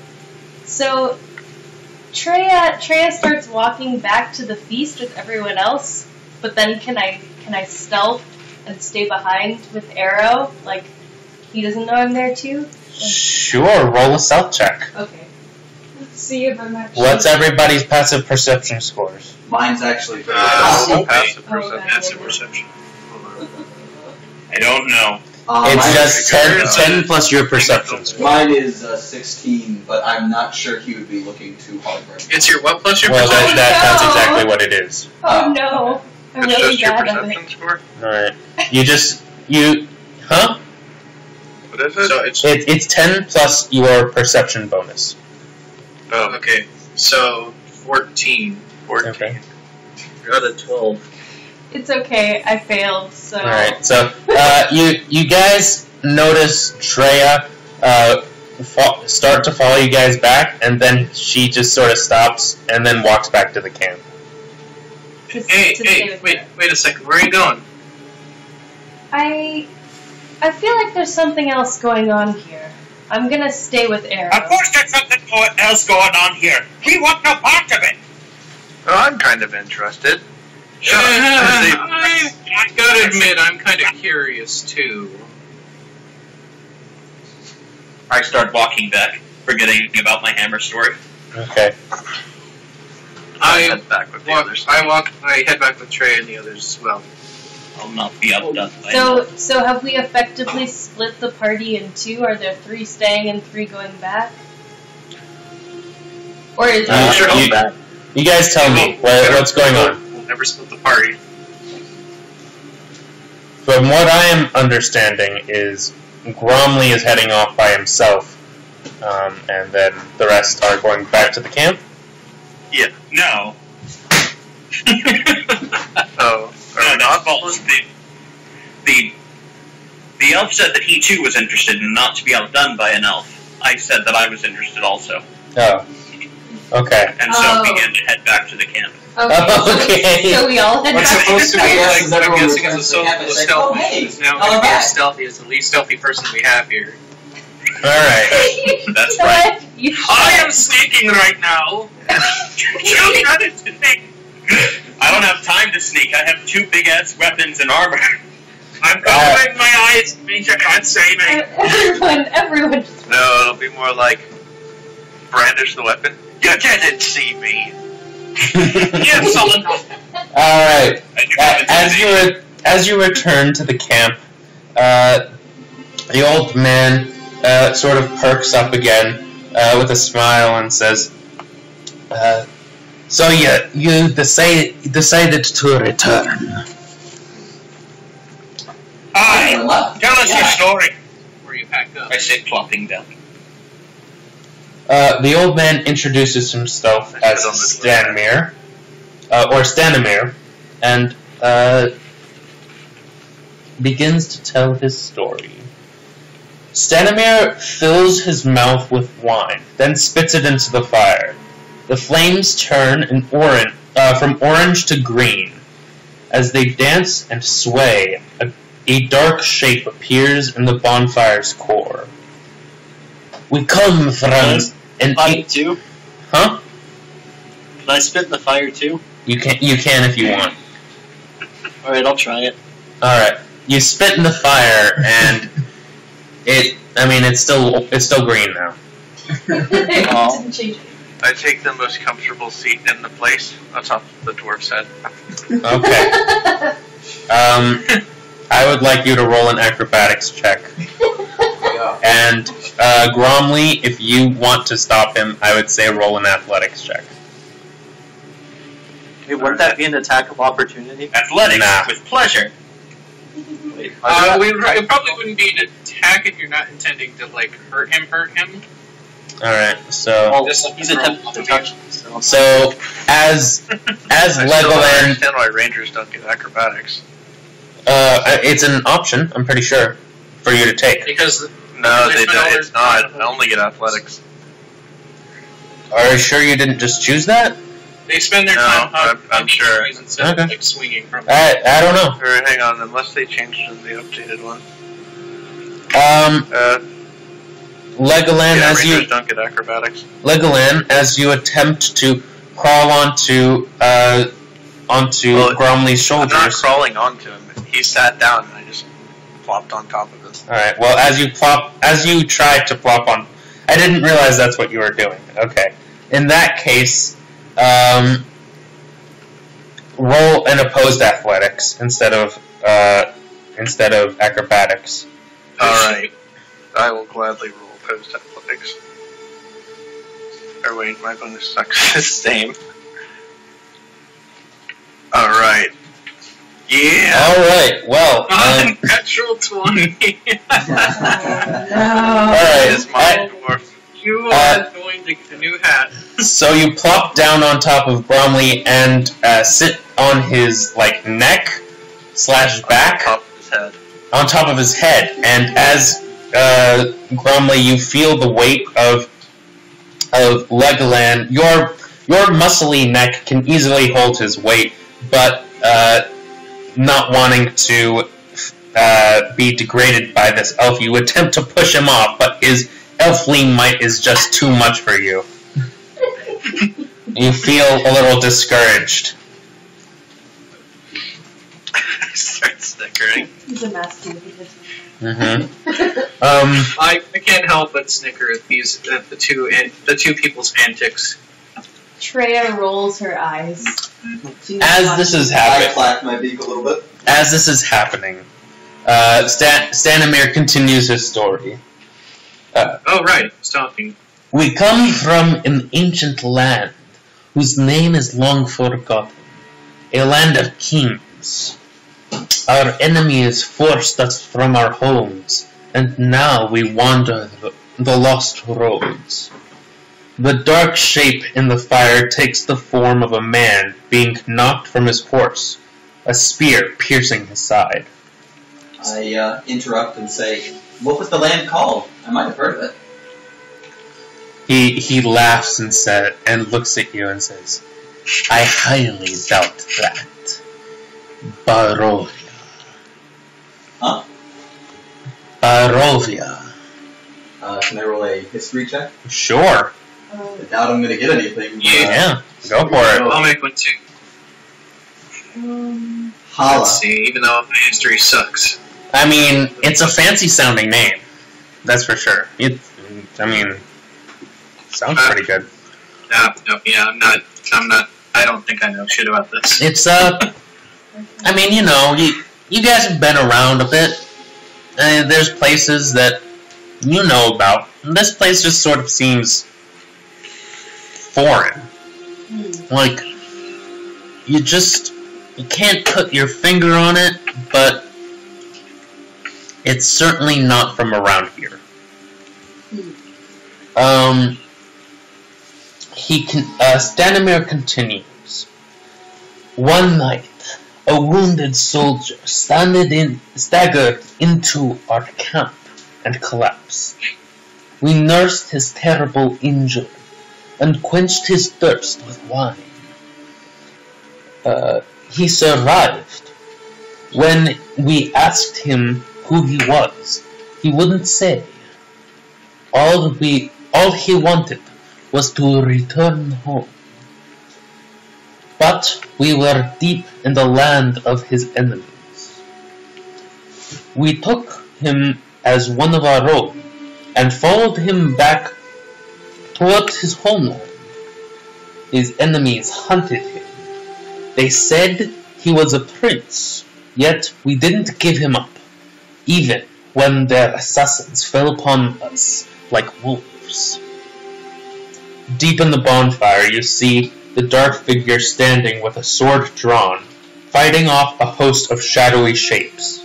So Treya starts walking back to the feast with everyone else, but then can I stealth and stay behind with Arrow? Like he doesn't know I'm there too? Sure. Roll a stealth check. Okay. Let's see if I'm actually. What's everybody's passive perception scores? Mine's actually pretty Passive Oh, perception. okay. Passive perception. I don't know. It's mine just is 10 plus your perception score. Mine is 16, but I'm not sure he would be looking too hard right now. It's your what plus your Well, perception? that's no. exactly what it is. Oh no. I'm it's really just your bad at perception it. score. Alright. Huh? What is it? So it's It's 10 plus your perception bonus. oh, okay. So 14. 14. Okay. Got a 12. It's okay, I failed, so Alright, so, you guys notice Treya, start to follow you guys back, and then she just sort of stops and then walks back to the camp. Hey, wait a second. Where are you going? I feel like there's something else going on here. I'm gonna stay with Arrow. Of course there's something else going on here. We want no part of it. Well, I'm kind of interested. I gotta admit, I'm kind of curious too. I start walking back, forgetting about my hammer story. Okay. I head back with the others. I head back with Trey and the others as well. I'll not be outdone by So have we effectively split the party in two? Are there 3 staying and 3 going back? Or is it you guys tell me what's going on. We'll never split the party. From what I am understanding is Gromley is heading off by himself, and then the rest are going back to the camp? Yeah. No. Oh. No, that's false. The elf said that he too was interested and not to be outdone by an elf. I said that I was interested also. Oh. Okay. And so began to head back to the camp. Okay. So we all head What's back supposed to be Yes, like, I'm everyone guessing was is a like, stealthy. oh, hey, He's now all going to be right. as stealthy as the least stealthy person we have here. Alright. That's You know right. what? You I am sneaking right now. You got it to me. I don't have time to sneak. I have 2 big ass weapons and armor. I'm covering my eyes. Means you can't see me. Everyone just No, it'll be more like brandish the weapon. You didn't see me. Yeah, solid. Alright. As you return to the camp, the old man sort of perks up again with a smile and says, so you decided to return. Aye. Tell us your story. Where you packed up. I say plopping down. The old man introduces himself as Stanimir, or Stanimir, and begins to tell his story. Stanimir fills his mouth with wine, then spits it into the fire. The flames turn from orange to green. As they dance and sway, a dark shape appears in the bonfire's core. We come from an Fire too? Huh? Can I spit in the fire too? You can if you want. Alright, I'll try it. Alright. You spit in the fire and it's still green now. didn't change it. I take the most comfortable seat in the place on top of the dwarf's head. Okay. I would like you to roll an acrobatics check. And Gromley, if you want to stop him, I would say roll an athletics check. Hey, wouldn't that be an attack of opportunity? Athletics Nah. with pleasure. Wait, It probably wouldn't be an attack if you're not intending to like hurt him. Alright, so well, Just he's attempting to touch me, so... as I still don't Legoland, understand why rangers don't get acrobatics. it's an option, I'm pretty sure, for you to take. Because No, they don't. It's not. I only get athletics. Are you sure you didn't just choose that? they spend their No, time I'm sure. instead of Okay. like swinging from. I don't know. Or hang on, unless they changed it in the updated one. Legoland, Yeah, as rangers you don't get acrobatics. Legoland, as you attempt to crawl onto Well, Gromley's I'm not shoulders. crawling onto him. He sat down and I just plopped on top of him. All right. Well, as you tried to plop on, I didn't realize that's what you were doing. Okay. In that case, roll an opposed athletics instead of acrobatics. Alright. I will gladly roll opposed athletics. Or wait, my bonus sucks the same. Alright. Yeah! All right. Well. Natural 20. All Is right. my dwarf. You are going to get a new hat. So you plop down on top of Bromley and sit on his neck / back Top of his head. on top of his head, and as Grumley, you feel the weight of Legoland. Your muscly neck can easily hold his weight, but not wanting to be degraded by this elf, you attempt to push him off, but his elfly might is just too much for you. You feel a little discouraged. I start snickering. He's a masculine. I can't help but snicker at the two people's antics. Treya rolls her eyes. As this is I happening, clack my beak a little bit. as this is happening, Stanimir continues his story. Oh right, stopping. We come from an ancient land whose name is long forgotten, a land of kings. Our enemies forced us from our homes, and now we wander the lost roads. The dark shape in the fire takes the form of a man being knocked from his horse, a spear piercing his side. I interrupt and say, "What was the land called? I might have heard of it." He laughs and looks at you and says, "I highly doubt that. Barovia." Huh? Barovia. Can I roll a history check? Sure. I doubt I'm gonna get anything. Yeah. Go for it. I'll make one too. Holla. Let's see, even though my history sucks. I mean, it's a fancy sounding name. That's for sure. Sounds pretty good. Yeah, I'm not. I don't think I know shit about this. It's, I mean, you guys have been around a bit. There's places that you know about. This place just sort of seems foreign. Like, you can't put your finger on it, but it's certainly not from around here. Stanimir continues. One night, a wounded soldier staggered into our camp and collapsed. We nursed his terrible injury and quenched his thirst with wine. He survived. When we asked him who he was, he wouldn't say. All he wanted was to return home. But we were deep in the land of his enemies. We took him as one of our own and followed him back towards his homeland. His enemies hunted him. They said he was a prince, yet we didn't give him up, even when their assassins fell upon us like wolves. Deep in the bonfire, you see the dark figure standing with a sword drawn, fighting off a host of shadowy shapes.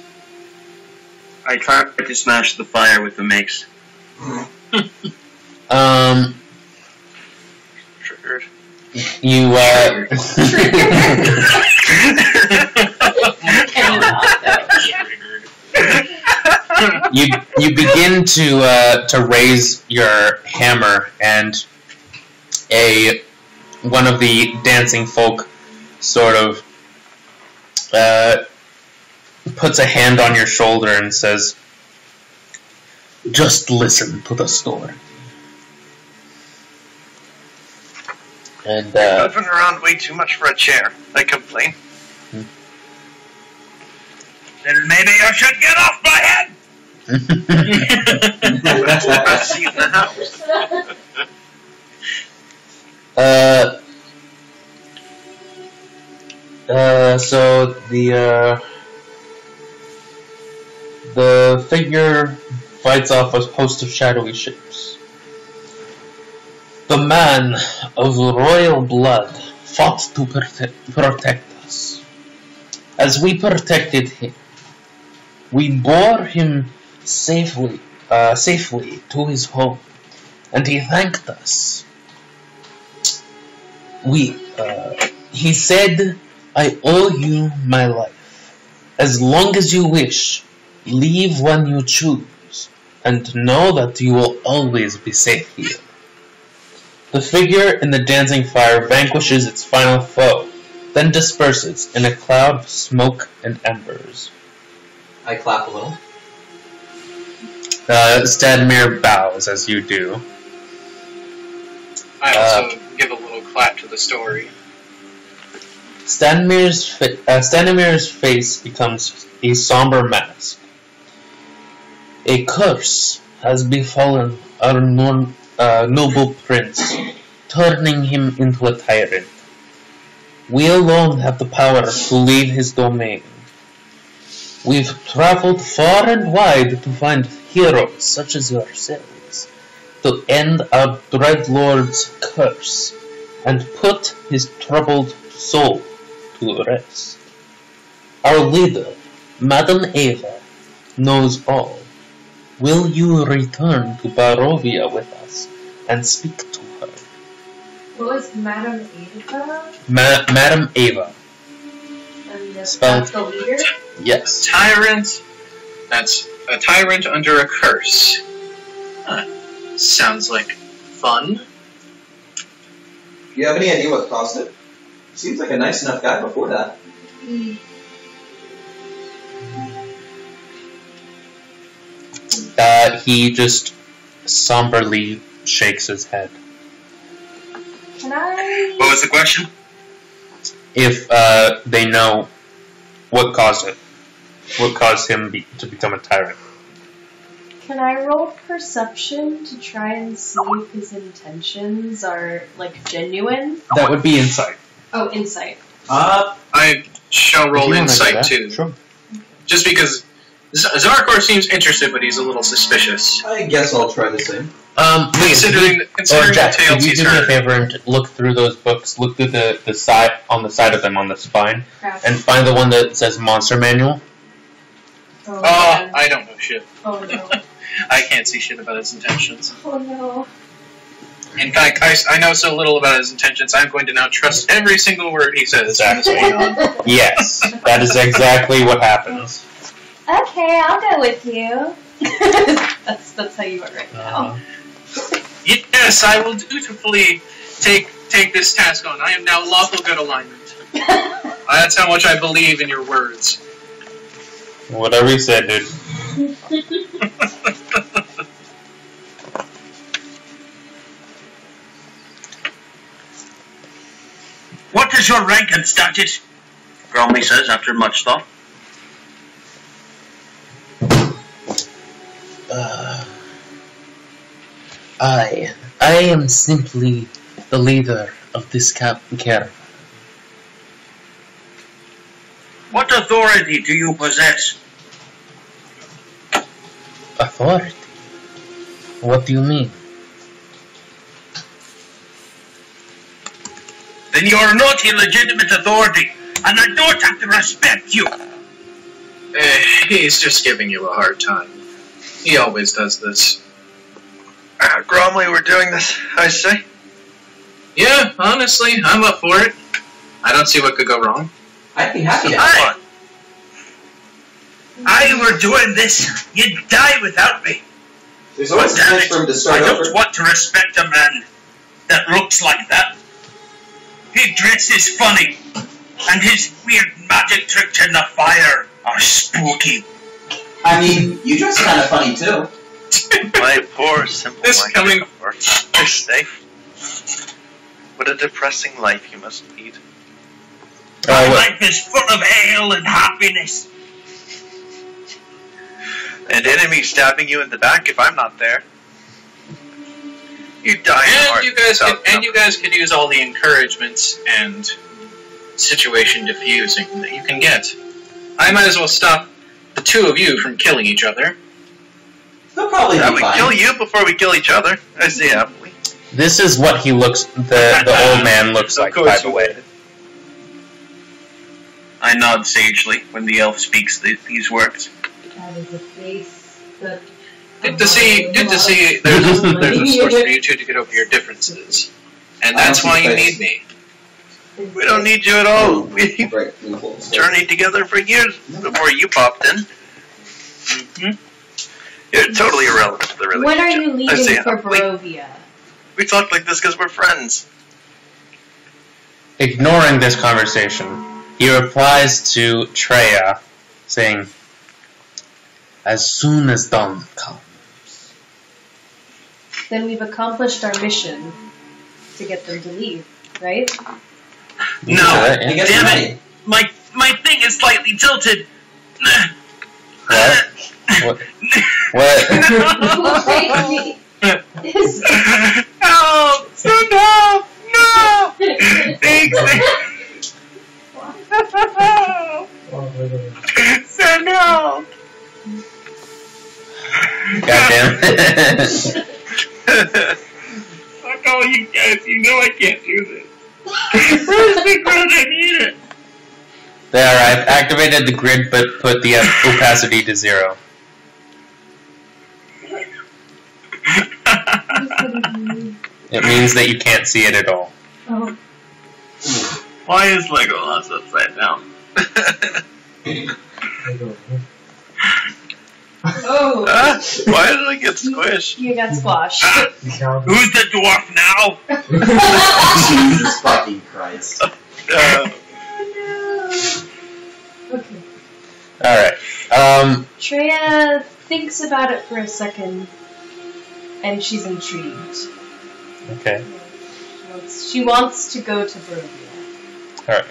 I tried to smash the fire with the mace. Triggered. You, you begin to raise your hammer, and one of the dancing folk sort of puts a hand on your shoulder and says, "Just listen to the story." And Moving around way too much for a chair. I complain. Then maybe you should get off my head! That's the best seat in the house. So the figure fights off a host of shadowy shapes. The man of royal blood fought to protect us. As we protected him, we bore him safely to his home, and he thanked us. He said, "I owe you my life. As long as you wish, leave when you choose, and know that you will always be safe here. The figure in the dancing fire vanquishes its final foe, then disperses in a cloud of smoke and embers. I clap a little. Stadmir bows as you do. I also give a little clap to the story. Stanimir's face becomes a somber mask. A curse has befallen our noble prince, turning him into a tyrant. We alone have the power to leave his domain. We've traveled far and wide to find heroes such as yourselves, to end our dread lord's curse and put his troubled soul to rest. Our leader, Madam Ava, knows all. Will you return to Barovia with us and speak to her? What was Madam Ava? Madam Ava. And that's Spelled- the leader? Yes. Tyrant. That's a tyrant under a curse. Sounds like fun. Do you have any idea what caused it? Seems like a nice enough guy before that. He just somberly shakes his head. Can I? What was the question? If they know what caused it, what caused him to become a tyrant. Can I roll perception to try and see if his intentions are like genuine? That would be insight. Oh, insight. I shall roll If you wanna do insight that, too. Sure. Just because Zarkor seems interested, but he's a little suspicious. I guess I'll try the same. Considering Jack, the tales could you he's do me a heard. favor and look through those books, look through the side, on the side of them, on the spine, Crap. and find the one that says Monster Manual? Oh, Oh, man. I don't know shit. Oh no. I can't see shit about his intentions. Oh no. In fact, I know so little about his intentions, I'm going to now trust every single word he says from this Exactly. point on. Yes, that is exactly what happens. Okay, I'll go with you. that's how you are right now. Yes, I will dutifully take this task on. I am now lawful good alignment. That's how much I believe in your words. Whatever you said, dude. What is your rank and status? Gromley says after much thought. I am simply the leader of this caravan. What authority do you possess? Authority? What do you mean? Then you are not illegitimate authority, and I don't have to respect you. He's just giving you a hard time. He always does this. Gromley, we're doing this, I say. Yeah, honestly, I'm up for it. I don't see what could go wrong. I'd be happy to. I were doing this, you'd die without me. There's always a Damn chance it, for him to I start don't over. want to respect a man that looks like that. He dresses funny, and his weird magic tricks in the fire are spooky. I mean, you dress kind of funny too. My poor, simple This life, coming- I say. What a depressing life you must lead. My life is full of ale and happiness. An enemy stabbing you in the back if I'm not there. You die hard. And you guys could use all the encouragements and situation diffusing that you can get. I might as well stop the two of you from killing each other. They'll probably I be would fine. kill you before we kill each other. I say happily. This is what he looks, the old man looks like, by the way. I nod sagely when the elf speaks these words. That is a face that. Good to see. There's a source for you two to get over your differences, and that's why you need me. We don't need you at all. We Right, beautiful. journeyed together for years before you popped in. You're totally irrelevant to the relationship. When are you I say, leaving for we- Barovia? We talk like this because we're friends. Ignoring this conversation, he replies to Treya, saying, "As soon as dawn comes." Then we've accomplished our mission to get them to leave, right? No, Yeah. You get damn some it! My thing is slightly tilted. What? What? What? Is- Help! Send help! No! Thanks. Send help! Goddamn it. Fuck all you guys, you know I can't do this. Where's the grid? I need it. There, I've activated the grid but put the opacity to 0. It means that you can't see it at all. Oh. Why is Legolas upside down? Oh, Why did I get squished? you got squashed. Who's the dwarf now? Jesus fucking Christ. Okay. Alright. Treya thinks about it for a second, and she's intrigued. Okay. She wants to go to Barovia. Alright.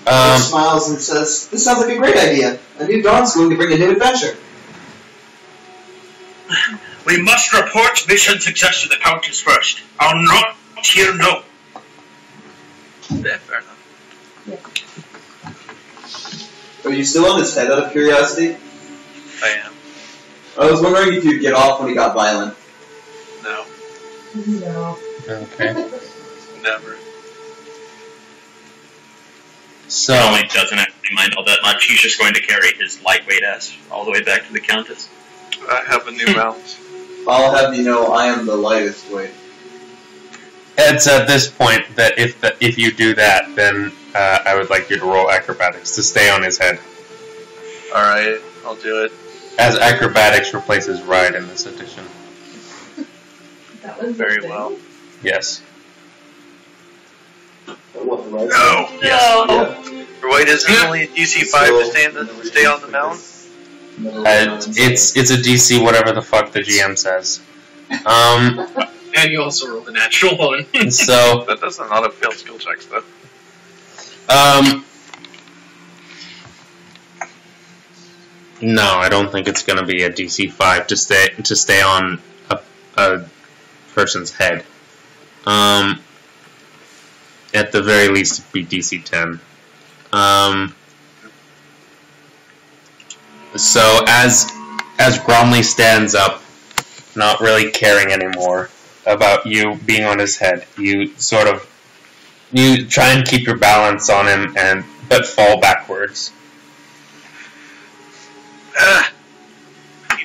He smiles and says, "This sounds like a great idea. A new dawn's going to bring a new adventure." We must report mission success to the Countess first. I'll not hear no. Yeah, fair enough. Are you still on his head out of curiosity? I am. I was wondering if you'd get off when he got violent. No. No. Okay. Never. So, He doesn't actually mind all that much. He's just going to carry his lightweight ass all the way back to the Countess. I have a new mount. I'll have you know I am the lightest weight. it's at this point that if you do that, then I would like you to roll acrobatics to stay on his head. Alright, I'll do it. As acrobatics replaces ride in this edition. That was Very the thing. well. Yes. What, right? No! Yeah. Right, isn't it only a DC 5 to stay on the mount? It's a DC whatever the fuck the GM says. And you also rolled a natural one. So That doesn't auto fail skill checks though. no, I don't think it's gonna be a DC 5 to stay on a person's head. At the very least, it'd be DC 10. So as Gromley stands up, not really caring anymore about you being on his head, you try and keep your balance on him but fall backwards.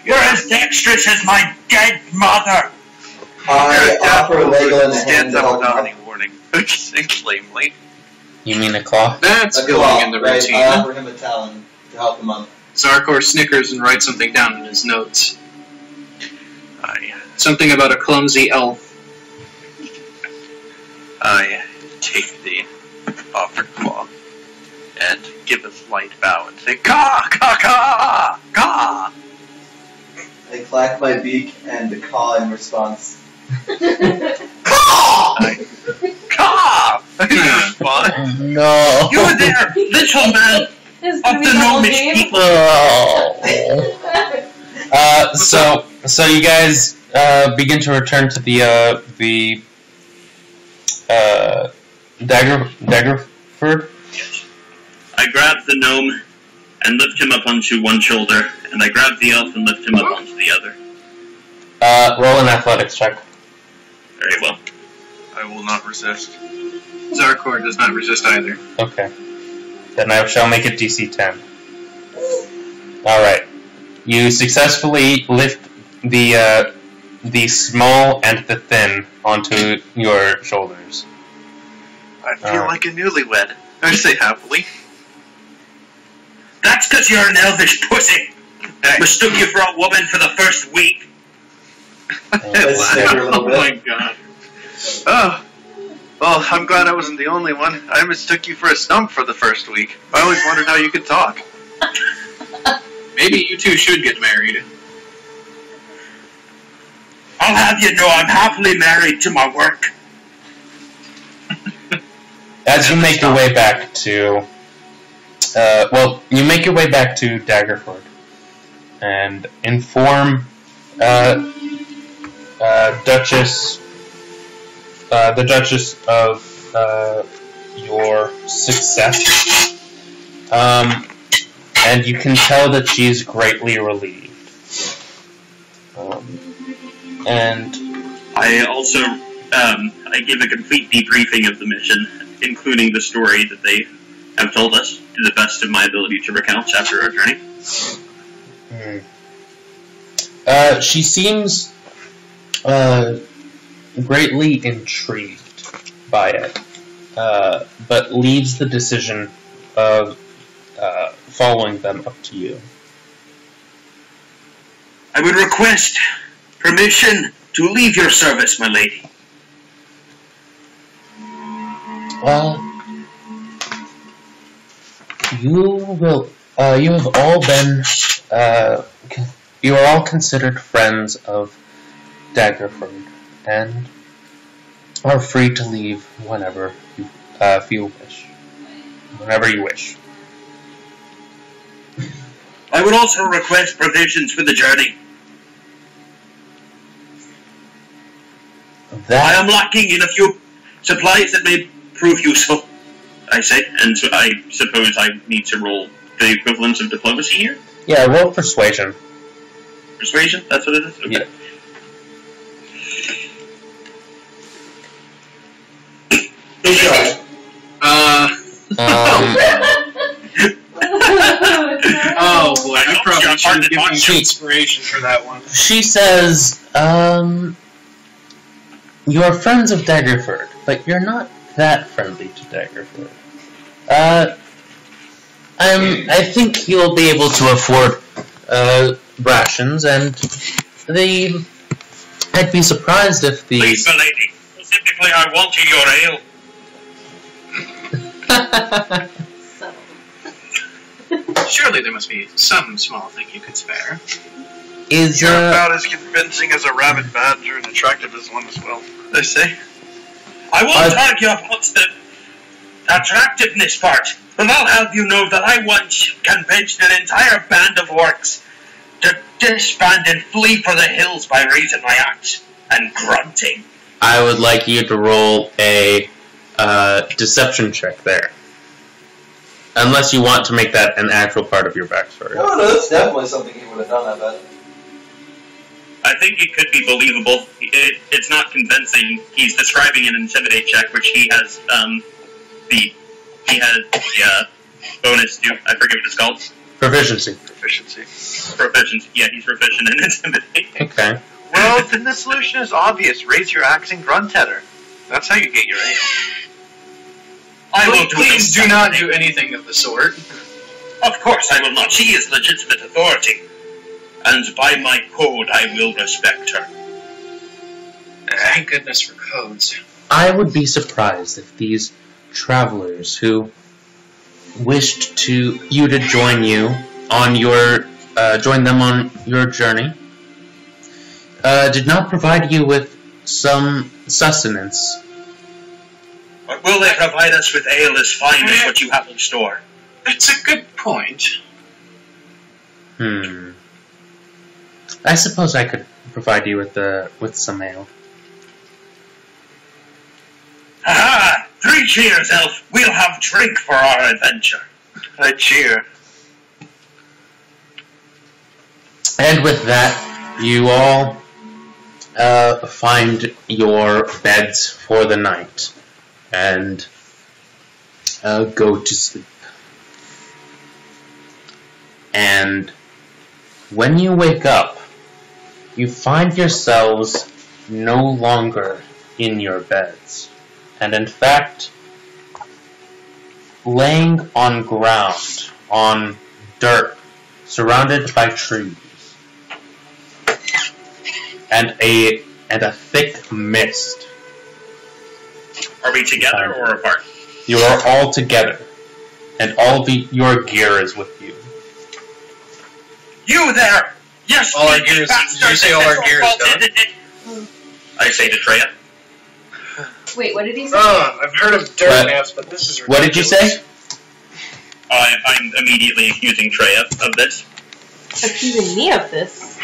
You're as dexterous as my dead mother. I offer Legolas a hand stands to up help without him. any warning. Exclaimingly. You mean a claw? That's A going claw, in the right? routine. I offer him a talon to help him up. Zarkor snickers and writes something down in his notes. I Something about a clumsy elf. take the offered claw and give a slight bow and say, "Caw, caw, caw, caw." I clack my beak and caw in response. Caw! Caw! Fun. No. You were there, little man It's of gonna be the the whole gnomish game. people. So you guys begin to return to the Daggerford. I grabbed the gnome and lift him up onto one shoulder, and I grab the elf and lift him up onto the other. Roll an athletics check. Very well. I will not resist. Zarkor does not resist either. Okay. Then I shall make it DC 10. Alright. You successfully lift the small and the thin onto your shoulders. I feel like a newlywed. I say happily. That's because you're an elvish pussy. Mistook you for a woman for the first week. Oh my god. Oh. Well, I'm glad I wasn't the only one. I mistook you for a stump for the first week. I always wondered how you could talk. Maybe you two should get married. I'll have you know I'm happily married to my work. As you make your way back to, you make your way back to Daggerford and inform the Duchess of your success, and you can tell that she is greatly relieved. And I also I give a complete debriefing of the mission, including the story that they have told us, to the best of my ability to recount after our journey. She seems greatly intrigued by it, but leaves the decision of following them up to you. I would request permission to leave your service, my lady. Well, you have all been, you are all considered friends of Daggerford, and are free to leave whenever you wish. Whenever you wish. I would also request provisions for the journey. I am lacking in a few supplies that may prove useful, I say, and so I suppose I need to roll the equivalence of diplomacy here? Yeah, roll persuasion. Persuasion? That's what it is? Okay. Oh boy, I probably should have given you inspiration for that one. She says, you are friends of Daggerford, but you're not that friendly to Daggerford. I think you'll be able to afford rations, and I'd be surprised if the... Please, my lady. Specifically, I want your ale. Surely there must be some small thing you could spare. Is You're about as convincing as a rabbit badger and attractive as one as well, they say. I won't argue about the attractiveness part, but I'll have you know that I once convinced an entire band of orcs to disband and flee for the hills by raising my axe and grunting. I would like you to roll a deception check there. Unless you want to make that an actual part of your backstory. No, that's definitely something he would have done, I bet. I think it could be believable. It's not convincing. He's describing an intimidate check, which he has the bonus to. I forget what it's called. Proficiency. Proficiency. Yeah, he's proficient in intimidate. Okay. Well, then the solution is obvious. Raise your axe and grunt at her. That's how you get your ale. Please do not do anything of the sort. Of course I will not. She is legitimate authority. And by my code, I will respect her. Thank goodness for codes. I would be surprised if these travelers who wished you to join them on your journey did not provide you with some sustenance. What will they provide us with ale as fine as what you have in store? It's a good point. I suppose I could provide you with some ale. Aha! 3 cheers, elf! We'll have drink for our adventure. I cheer. And with that, you all find your beds for the night and go to sleep. And when you wake up, you find yourselves no longer in your beds, and in fact, laying on ground, on dirt, surrounded by trees, and a thick mist. Are we together or apart? You are all together, and all of your gear is with you. You there! Yes, All our gear is. Did you say all our gear is done? I say to Treya. Wait, what did he say? Oh, I've heard of dirt What? maps, but this is ridiculous. What did you say? I'm immediately accusing Treya of this. Accusing me of this.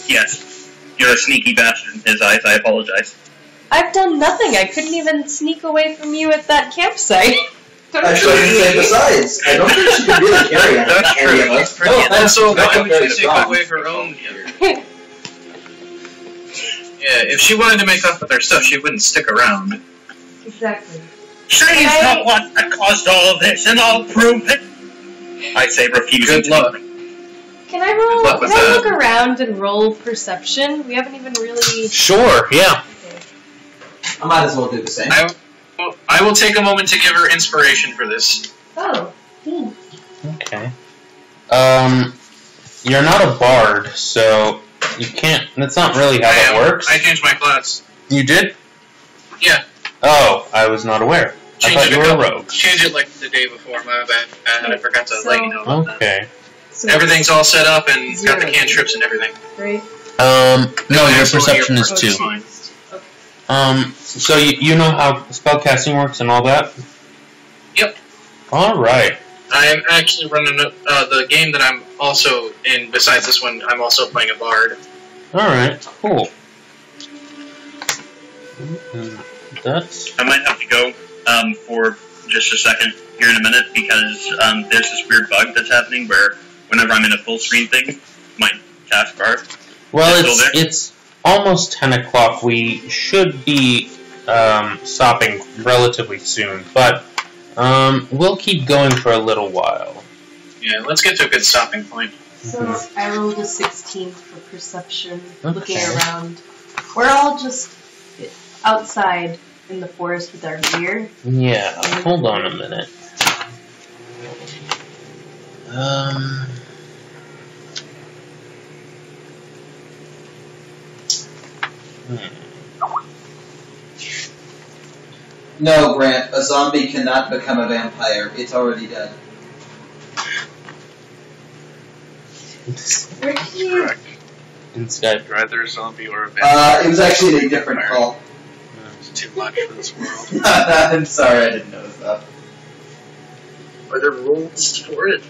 Yes. You're a sneaky bastard in his eyes. I apologize. I've done nothing. I couldn't even sneak away from you at that campsite. Actually, I was gonna say, besides, I don't think she can really carry any of us. No, also, That's why a would very she good take point. away her own gear? Yeah, if she wanted to make off with her stuff, she wouldn't stick around. Exactly. She's the one that caused all of this, and I'll prove it. I say refusing Good to. luck. Can I roll? luck with Can I that. look around and roll perception? We haven't even really. Sure, yeah. I might as well do the same. I will take a moment to give her inspiration for this. Oh. Okay. You're not a bard, so you can't. That's not really how that works. I changed my class. You did? Yeah. Oh, I was not aware. I thought you were a rogue. Changed it like the day before. My bad. I forgot to let you know about that. Okay. So Everything's all set up and got the 0. cantrips and everything. Right. No, your Absolutely, perception is your 2. approach fine. So you know how spellcasting works and all that? Yep. Alright. I'm actually running the game that I'm also in. Besides this one, I'm also playing a bard. Alright, cool. That's... I might have to go for just a second here in a minute because there's this weird bug that's happening where whenever I'm in a full screen thing, my taskbar. Well, Still there? it's almost 10 o'clock. We should be stopping relatively soon, but we'll keep going for a little while. Yeah, let's get to a good stopping point. So I rolled a 16 for perception, looking Okay. around. We're all just outside in the forest with our gear. Yeah, hold on a minute. No, Grant, a zombie cannot become a vampire. It's already dead. Where did you... Instead. Rather a zombie or a vampire. It was actually a different call. It's too much for this world. I'm sorry, I didn't notice that. Are there rules for it?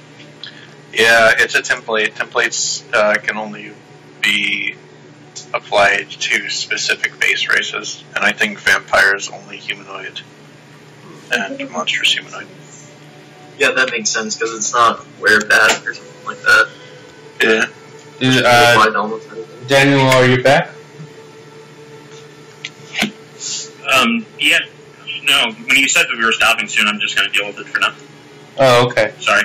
Yeah, it's a template. Templates can only be applied to specific base races, and I think vampire is only humanoid and monstrous humanoid. Yeah, that makes sense because it's not werebat or something like that. Yeah. Applied to almost anything. Daniel, are you back? Yeah. No, when you said that we were stopping soon, I'm just going to deal with it for now. Oh, okay. Sorry.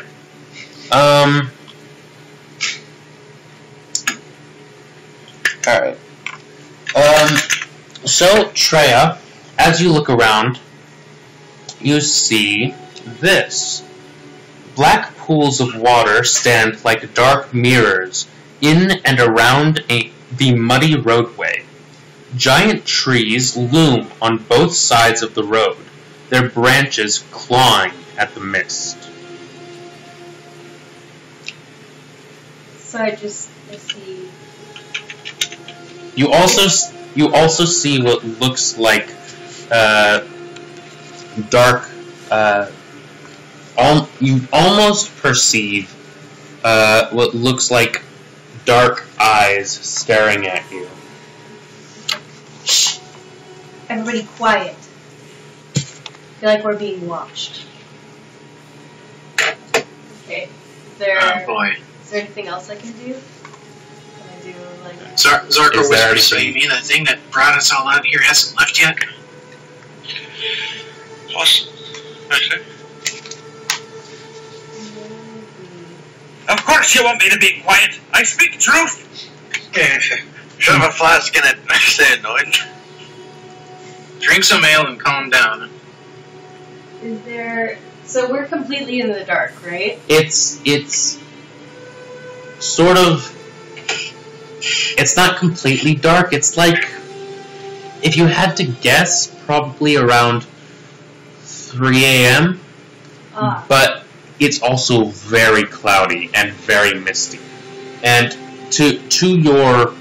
Alright. So, Treya, as you look around, you see this. Black pools of water stand like dark mirrors in and around the muddy roadway. Giant trees loom on both sides of the road, their branches clawing at the mist. So I see... You also see what looks like dark. You almost perceive what looks like dark eyes staring at you. Shh! Everybody quiet. I feel like we're being watched. Okay. Oh boy. Is there anything else I can do? Can I do, like... Zarko Is there whispers, so you mean the thing that brought us all out here hasn't left yet? What? Actually, Of course you want me to be quiet. I speak truth. shove a flask in it. Stay annoyed. Drink some ale and calm down. Is there... So we're completely in the dark, right? It's sort of. It's not completely dark. It's like, if you had to guess, probably around 3 a.m. But it's also very cloudy and very misty. And to your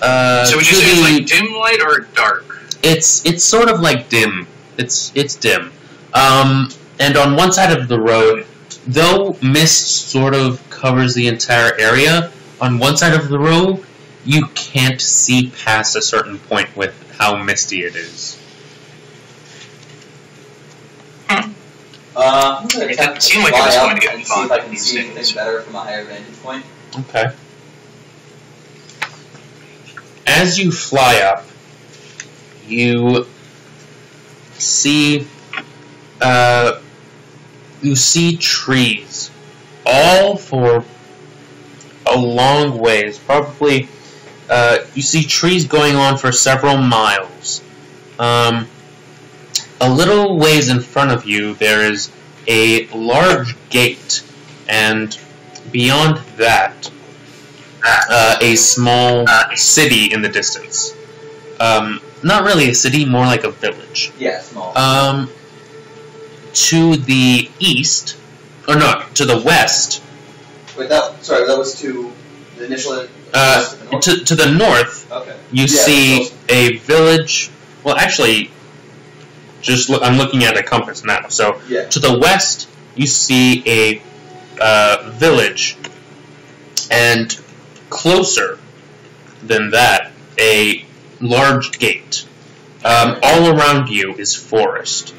so would you say it's like dim light or dark? It's sort of like dim. It's dim. And on one side of the road, though mist sort of covers the entire area, on one side of the road, you can't see past a certain point with how misty it is. I'm gonna It attempt didn't seem like it fly was up going to get and see if I can these see days. anything better from a higher vantage point. Okay. As you fly up, you see trees, all for a long ways. Probably, you see trees going on for several miles. A little ways in front of you, there is a large gate, and beyond that, a small city in the distance. Not really a city, more like a village. Yeah, small. To the east, or no, to the west. Wait, that was to the initial. To the north, Okay. you see a village. Well, actually, I'm looking at a compass now. So Yeah. to the west, you see a village, and closer than that, a large gate. All around you is forest,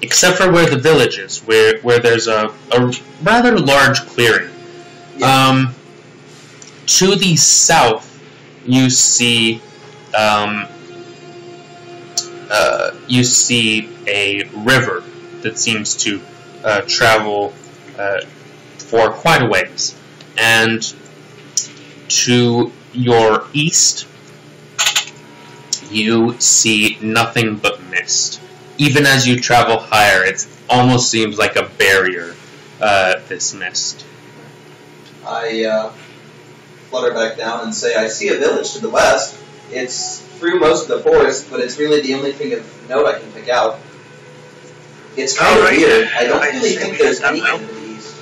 except for where the village is, where there's a rather large clearing. Yeah. To the south, you see a river that seems to travel for quite a ways, and to your east, you see nothing but mist. Even as you travel higher, it almost seems like a barrier, this mist. I flutter back down and say, I see a village to the west. It's through most of the forest, but it's really the only thing of note I can pick out. It's kind of weird. I don't really think there's anything to the east.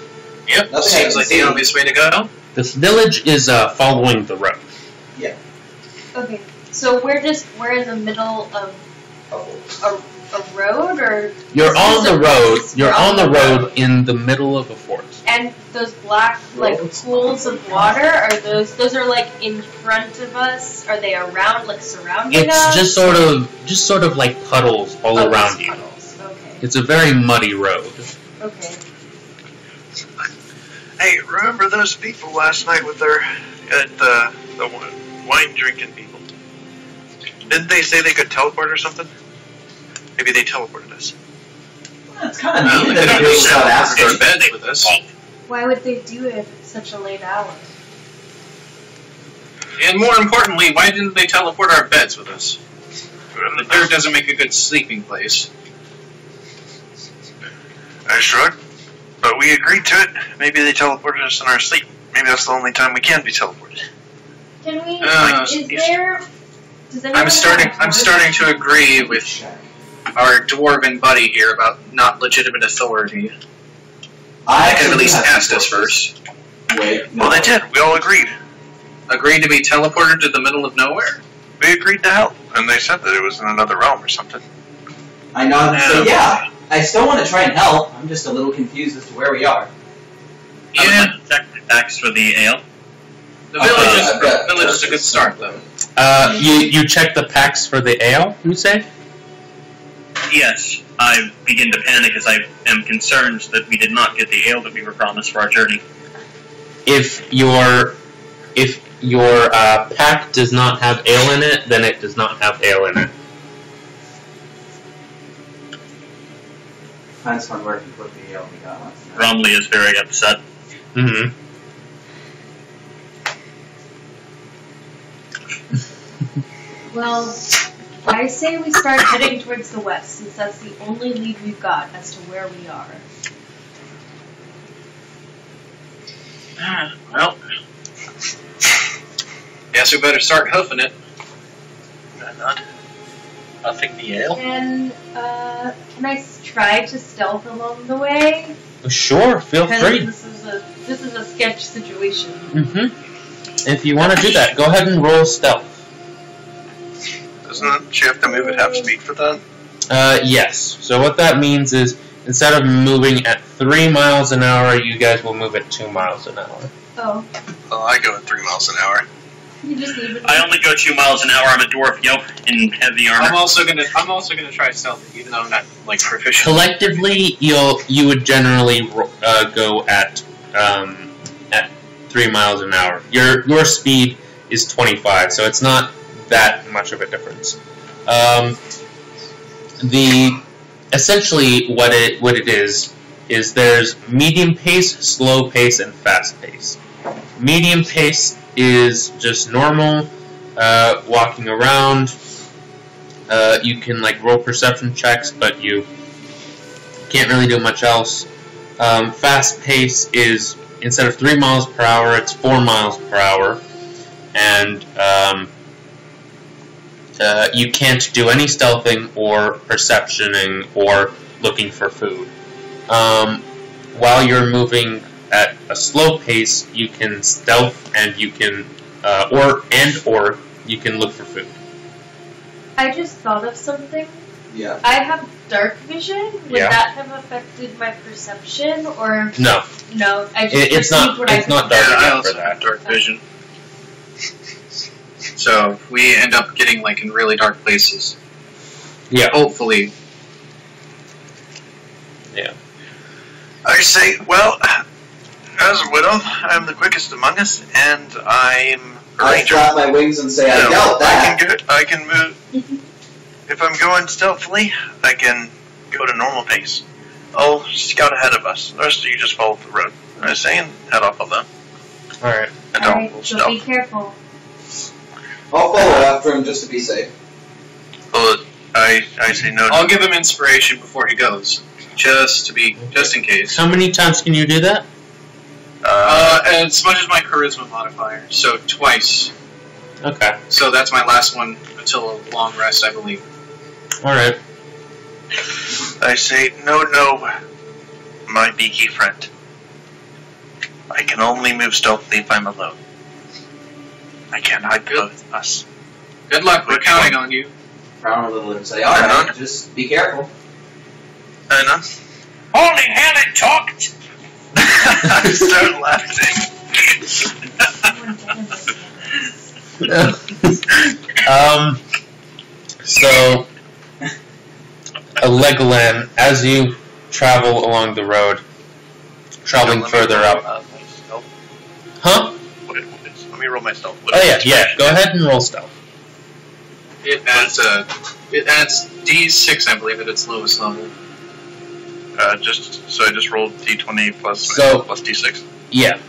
Yep, Nothing I seems can like see. the obvious way to go. This village is following the road. Okay, so we're in the middle of a road, or You're on the road. You're We're on the road in the middle of a forest. and those black like pools of water are those are like in front of us? Are they around, like surrounding us? It's just sort of like puddles all around you. Puddles. Okay. It's a very muddy road. Okay. Hey, remember those people last night with the wine drinking people? Didn't they say they could teleport or something? Maybe they teleported us. It's kind of Well, neat they that could they have without just asking. our beds with us. Why would they do it at such a late hour? And more importantly, why didn't they teleport our beds with us? The dirt doesn't make a good sleeping place. I shrugged, but we agreed to it. Maybe they teleported us in our sleep. Maybe that's the only time we can be teleported. Can we? Does anyone I'm starting have to agree with our dwarven buddy here about not legitimate authority. I They could have at least have asked us some first. Wait, no. Well, they did. We all agreed. Agreed to be teleported to the middle of nowhere? We agreed to help. And they said that it was in another realm or something. I nod and say, yeah. I still want to try and help. I'm just a little confused as to where we are. Yeah, Check the packs for the ale. the I've got village is a good start, though. You check the packs for the ale, you say? Yes, I begin to panic as I am concerned that we did not get the ale that we were promised for our journey. If your pack does not have ale in it, then it does not have ale in it. Depends on where he put the ale we got last night. Bromley is very upset. Mm-hmm. Well, I say we start heading towards the west, since that's the only lead we've got as to where we are. Well, guess we better start hoofing it. Not huffing the ale. Can I try to stealth along the way? Sure, feel Because free. this is a sketch situation. Mm-hmm. If you want to do that, go ahead and roll stealth. Doesn't she have to move at half speed for that? Yes. So what that means is, instead of moving at 3 miles an hour, you guys will move at 2 miles an hour. Oh. Well, I go at 3 miles an hour. You just leave it. I only go 2 miles an hour. I'm a dwarf, in heavy armor. I'm also gonna try stealth, even though I'm not like proficient. Collectively, you would generally go at 3 miles an hour. Your speed is 25, so it's not that much of a difference. Essentially what it is there's medium pace, slow pace, and fast pace. Medium pace is just normal walking around. You can roll perception checks, but you can't really do much else. Fast pace is, instead of 3 miles per hour, it's 4 miles per hour, and you can't do any stealthing or perceptioning or looking for food. While you're moving at a slow pace, you can stealth and you can, or you can look for food. I just thought of something. Yeah. I have dark vision. Would Yeah. that have affected my perception, or No, no? I just it's not. perceived what I It's not could- dark Yeah, I enough also for have that. dark vision. So if we end up getting in really dark places, Yeah. hopefully. Yeah. I say, well, as a widow, I'm the quickest among us, and I'm a I ranger. flap my wings and say, I So, doubt that. I can move. If I'm going stealthily, I can go to normal pace. I'll scout ahead of us. The rest of you just follow the road. I say, and head off of them. All right. And I'll Alright, roll so be stealth. careful. I'll follow after him just to be safe. Well, I say no. I'll give him inspiration before he goes, just in case. How many times can you do that? As much as my charisma modifier, so twice. Okay. So that's my last one until a long rest, I believe. All right. I say, no, my beaky friend. I can only move stealthily if I'm alone. I cannot go with us. Good luck, we're counting on you. Frown a little and say, alright, just be careful. I know. Holy hell, it talked! I start laughing. So, Legoland, as you travel along the road, traveling further up. Huh? Let me roll my stealth. Oh yeah. Go ahead and roll stealth. It adds D6, I believe, at its lowest level. I just rolled D20 plus D6. Yeah.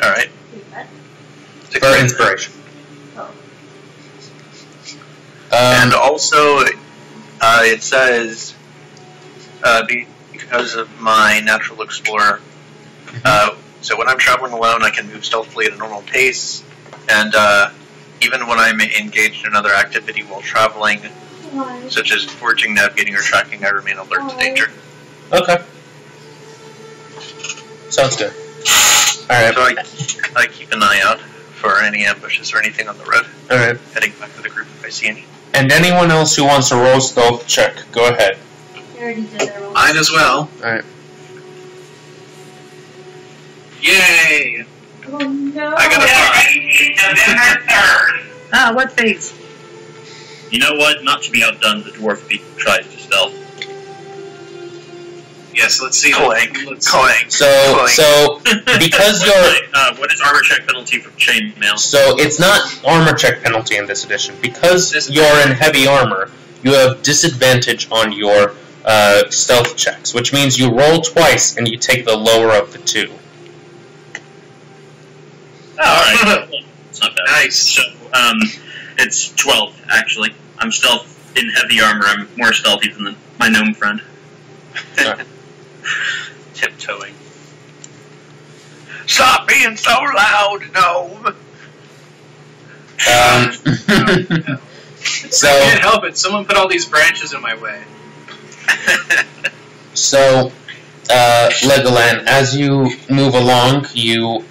All right. For inspiration. And also, it says because of my natural explorer. So when I'm traveling alone, I can move stealthily at a normal pace, and even when I'm engaged in another activity while traveling, such as foraging, navigating, or tracking, I remain alert to danger. Okay. Sounds good. Alright. So I keep an eye out for any ambushes or anything on the road. Alright. Heading back to the group if I see any. And anyone else who wants to roll stealth check, go ahead. I already did that roll. Mine as well. Alright. Yay! Oh no. I got a 5. Ah, what phase? You know what? Not to be outdone, the dwarf tries to stealth. Yes, let's see. Clank. Clank. So because you're what is armor check penalty for chainmail? So it's not armor check penalty in this edition. Because you're in heavy armor, you have disadvantage on your stealth checks, which means you roll twice and you take the lower of the two. Oh, alright. It's not bad. Nice. So, it's 12, actually. I'm stealth in heavy armor. I'm more stealthy than my gnome friend. Tiptoeing. Stop being so loud, gnome! I can't help it. Someone put all these branches in my way. So, Legoland, as you move along, you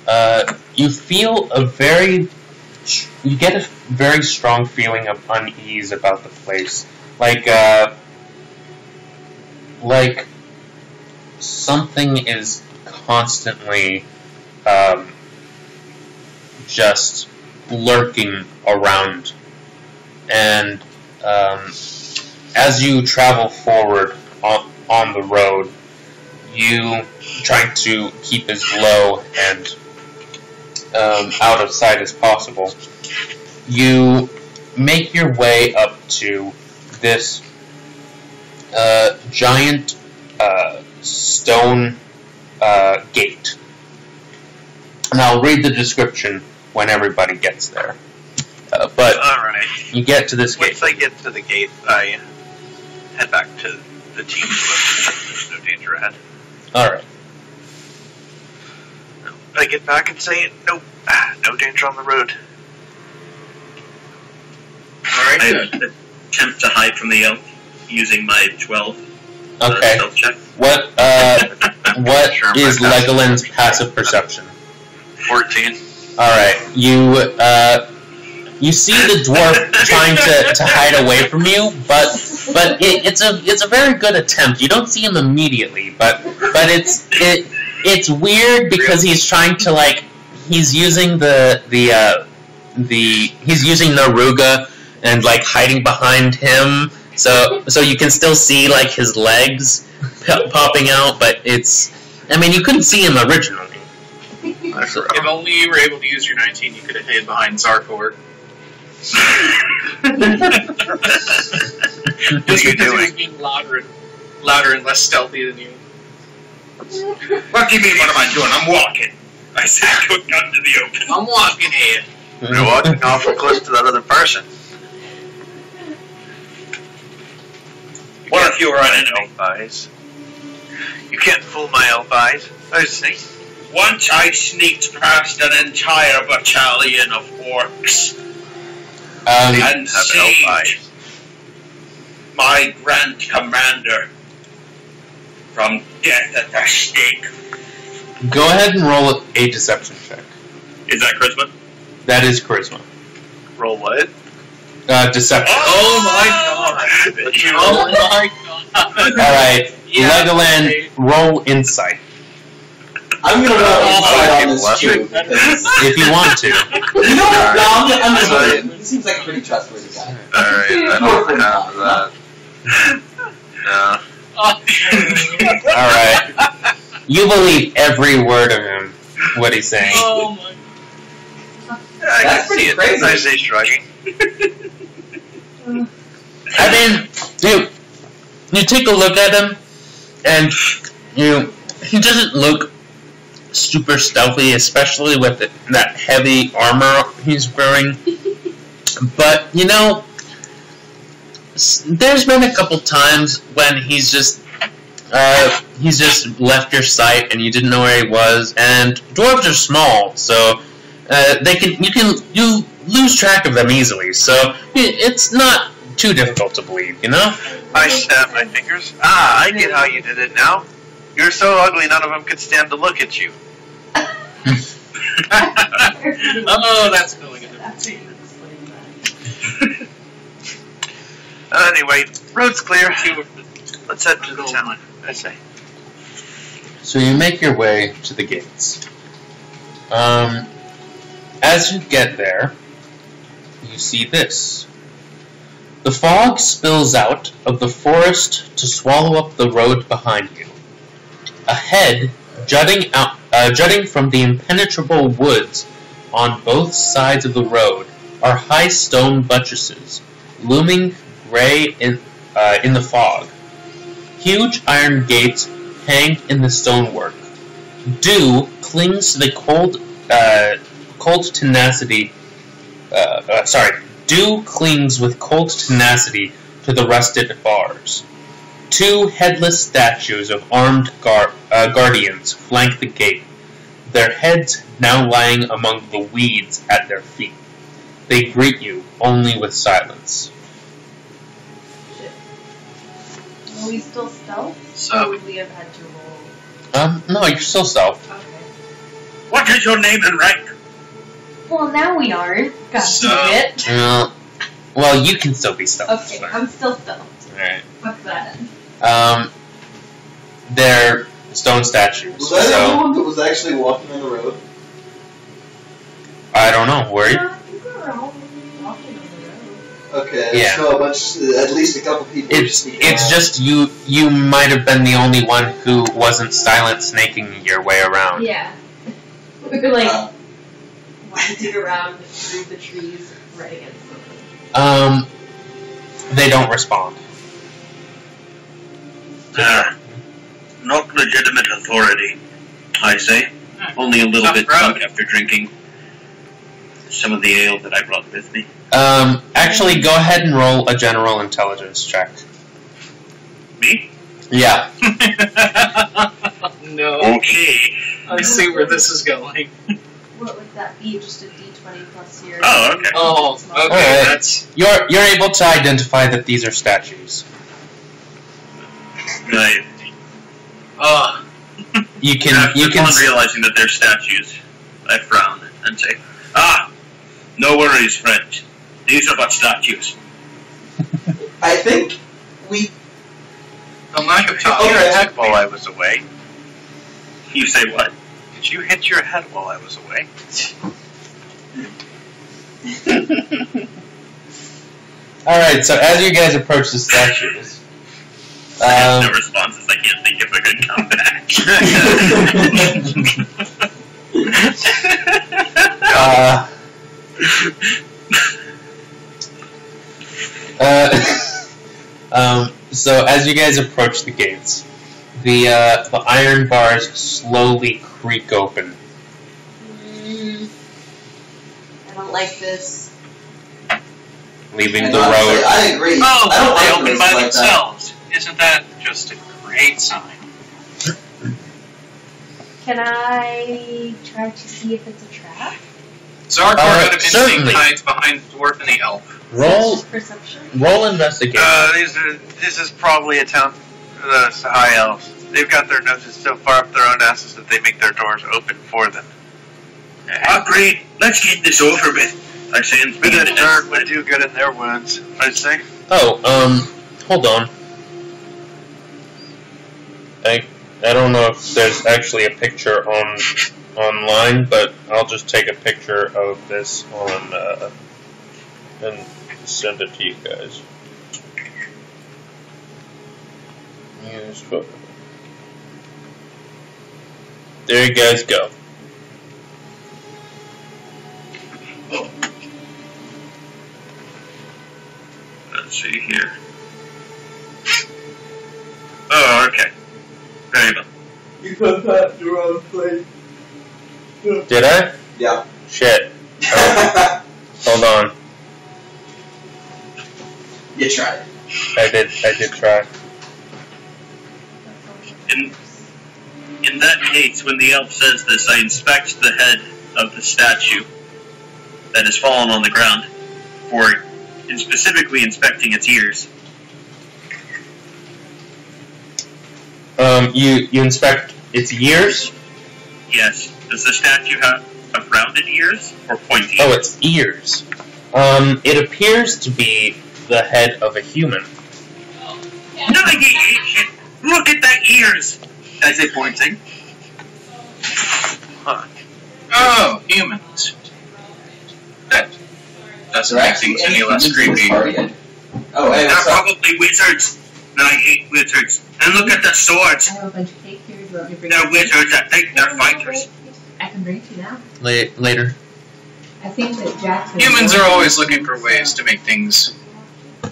feel you get a very strong feeling of unease about the place, like something is constantly just lurking around, and as you travel forward on the road, you trying to keep as low and out of sight as possible, you make your way up to this giant stone gate. And I'll read the description when everybody gets there. But alright. You get to this gate. Once I get to the gate, I head back to the team. There's no danger ahead. Alright. I get back and say, nope, no danger on the road. Alright, I good. attempt to hide from the elf using my 12 Okay. stealth check. What Sure, is my passive Legoland's perception. passive perception? 14. Alright, you see the dwarf trying to hide away from you, but it's a very good attempt. You don't see him immediately, but it's weird because he's trying to he's using he's using Naruga and hiding behind him, so you can still see his legs popping out, but you couldn't see him originally. If only you were able to use your 19, you could have hid behind Zarkor. Just because he was being louder and less stealthy than you. What do you mean, what am I doing? I'm walking. I said put gun to the open. I'm walking here. You're walking awful close to that other person. What if you were an enemy? Elf eyes. You can't fool my elf eyes. I see. Once I sneaked past an entire battalion of orcs and Have elf saved eyes. my grand commander from death at the stake. Go ahead and roll a deception check. Is that charisma? That is charisma. Roll what? Deception. Oh my god! Oh my god! Alright, Yeah. Legoland, roll insight. I'm gonna roll insight on this too. If you want to. You know what? No, I'm just wondering. He seems like a pretty trustworthy guy. Alright, I don't have that. No. Alright. You believe every word of him, what he's saying. Oh my I can That's see pretty it. crazy. I say shrugging. You take a look at him, and he doesn't look super stealthy, especially with that heavy armor he's wearing. But there's been a couple times when he's just left your sight and you didn't know where he was. And dwarves are small, so you lose track of them easily. So it's not too difficult to believe, I snap my fingers. I get how you did it now. You're so ugly none of them could stand to look at you. Oh, that's going into the Anyway, road's clear. Let's head to the town, I say. So you make your way to the gates. As you get there, you see this. The fog spills out of the forest to swallow up the road behind you. Ahead, jutting from the impenetrable woods on both sides of the road, are high stone buttresses, looming gray in the fog. Huge iron gates hang in the stonework. Dew clings to the cold tenacity. Dew clings with cold tenacity to the rusted bars. 2 headless statues of armed guardians flank the gate, their heads now lying among the weeds at their feet. They greet you only with silence. Shit. Are we still stealth? So- Or would we have had to roll? No, you're still stealth. Okay. What is your name and rank? Well, now we aren't. God So- damn it. Well, you can still be stealth. Okay, I'm still stealth. Alright. Fuck that. They're stone statues. Was that So, everyone that was actually walking on the road? I don't know. Were you? You were all walking on the road. Okay, Yeah. so at least a couple people. It's just you might have been the only one who wasn't silent snaking your way around. Yeah. We were like winding around through the trees right against them. They don't respond. Not legitimate authority, I say. Only a little Tough bit crowd. drunk after drinking some of the ale that I brought with me. Actually, go ahead and roll a general intelligence check. Me? Yeah. No. Okay. I see where this is going. What would that be? Just a d20 plus your... Oh, okay. Oh, okay. Alright. That's You're able to identify that these are statues. Right. You can Upon realizing that they're statues, I frown and say, no worries, friend. These are but statues. I think we. a lack of Hit your Okay. head while I was away. You say what? Did you hit your head while I was away? Alright, so as you guys approach the statues, No responses. I can't think of a good comeback. So as you guys approach the gates, the iron bars slowly creak open. I don't like this. Leaving And the honestly, road. I agree. Oh, I don't they like open this by like themselves. Isn't that just a great sign? Can I try to see if it's a trap? Zarkor out of certainly. instinct hides behind the dwarf and the elf. Roll Just perception. investigation. This is probably a town, the High Elves. They've got their noses so far up their own asses that they make their doors open for them. Agreed. Let's get this over with. I say and speak But in a turn would do good in their wounds, I'd say. Oh, hold on. I don't know if there's actually a picture online, but I'll just take a picture of this on and send it to you guys. Use photo. There you guys go. Let's see here. Oh, okay. Very well. You put that in the wrong place. Did I? Yeah. Shit. Oh, hold on. You tried. I did try. In that case, when the elf says this, I inspect the head of the statue that has fallen on the ground, and specifically inspecting its ears. You inspect its ears? Yes. Does the statue have rounded ears or pointy? Oh, its ears. It appears to be the head of a human. Look at that ears! I say pointing. Oh, humans. That doesn't make things any less creepy. Oh, hey, They're what's up? probably wizards. And I hate wizards. And look at the swords. I have a bunch of cake here. Do you want me to bring They're it? wizards that think they're fighters. I can bring it to you now. Later. I think that Jack's gonna Humans go- are always looking for ways to make things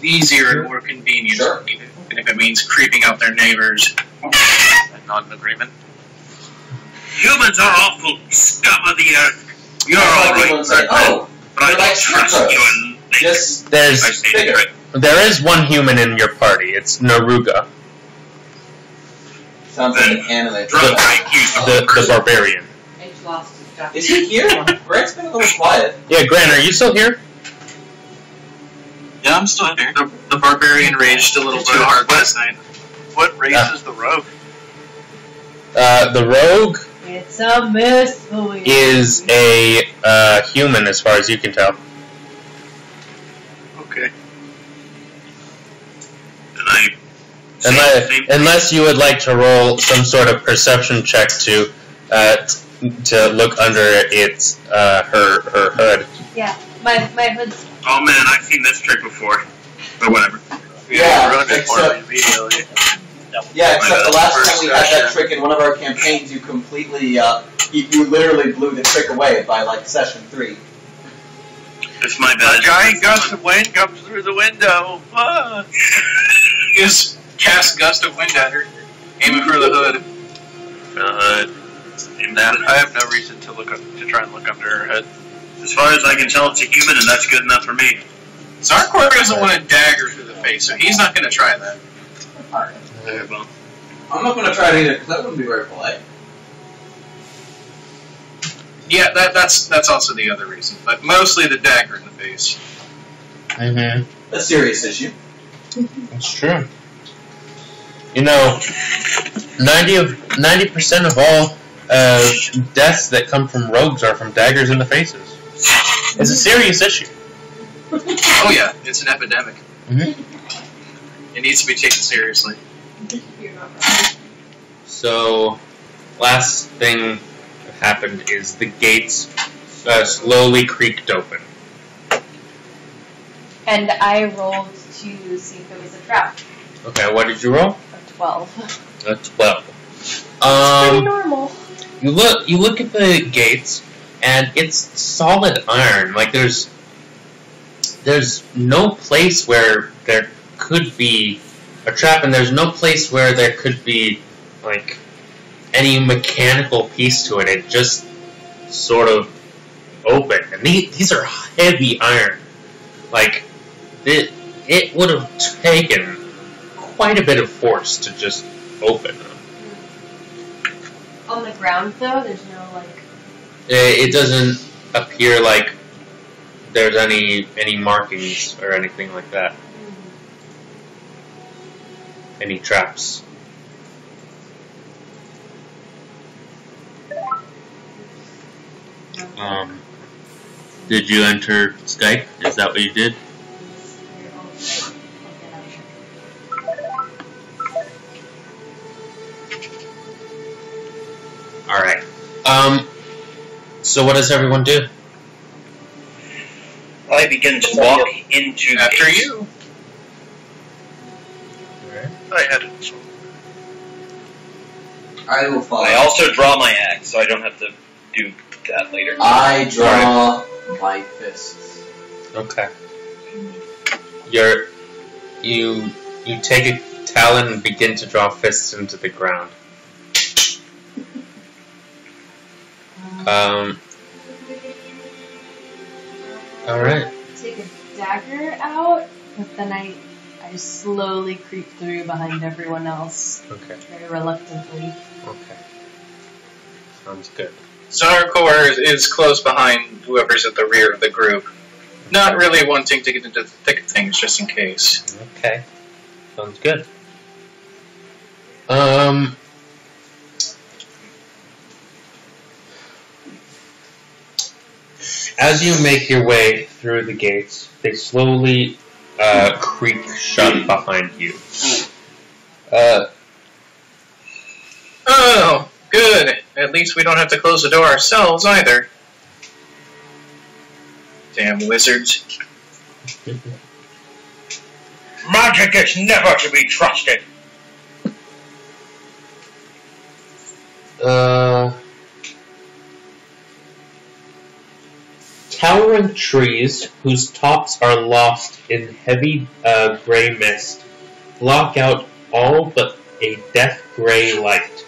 easier and more convenient, Sure. even if it means creeping out their neighbors. I'm not in agreement. Humans are awful scum of the earth. You're I thought alright, people would say, oh, but I they're like don't trust scarecrows. your Just There's bigger. there is one human in your party. It's Naruga, Sounds like an anime. the barbarian. I just lost stuff. Is he here? Greg's been a little quiet. Yeah, Gran, are you still here? Yeah, I'm still here. The barbarian raged a little too hard last night. What race is the rogue? The rogue It's a mystery. is a human, as far as you can tell. Okay. Unless you would like to roll some sort of perception check to look under its her hood. Yeah, my hood's. Oh man, I've seen this trick before. But whatever. Yeah, ruined it for me except, immediately. yeah, except the last First time we had that session. trick in one of our campaigns, you completely, you literally blew the trick away by like session 3. It's my A bad. giant gust of wind comes through the window. Ah. You just cast gust of wind at her, aiming for the hood. I have no reason to try and look under her head. As far as I can tell, it's a human, and that's good enough for me. Zarkor doesn't want a dagger through the face, so he's not going to try that. Well, I'm not going to try it either, because that wouldn't be very polite. Yeah, that's also the other reason, but mostly the dagger in the face. Mm-hmm. A serious issue. That's true. You know, 90% of all deaths that come from rogues are from daggers in the faces. It's a serious issue. Oh yeah, it's an epidemic. Mm-hmm. It needs to be taken seriously. You're not right. So, last thing that happened is the gates slowly creaked open. And I rolled to see if it was a trap. Okay, what did you roll? A 12. A 12. Pretty normal. You look at the gates, and it's solid iron. Like there's no place where there could be a trap, and there's no place where there could be like any mechanical piece to it. It just sort of opened, and these are heavy iron. Like it would have taken quite a bit of force to just open them. On the ground, though, there's no, like... It doesn't appear like there's any markings or anything like that. Any traps. Did you enter Skype? Is that what you did? Alright. So what does everyone do? I begin to walk into After it. you. I had it. I will follow. I also draw my axe, so I don't have to do that later. I draw my fists. Okay. You take a talon and begin to draw fists into the ground. Alright. Take a dagger out, but then I slowly creep through behind everyone else, Okay. very reluctantly. Okay. Sounds good. Zarkor is close behind whoever's at the rear of the group. Not really wanting to get into the thick of things, just in case. Okay. Sounds good. As you make your way through the gates, they slowly creak shut behind you. Oh, good. At least we don't have to close the door ourselves either. Damn wizards. Magic is never to be trusted. Towering trees, whose tops are lost in heavy gray mist, block out all but a death gray light.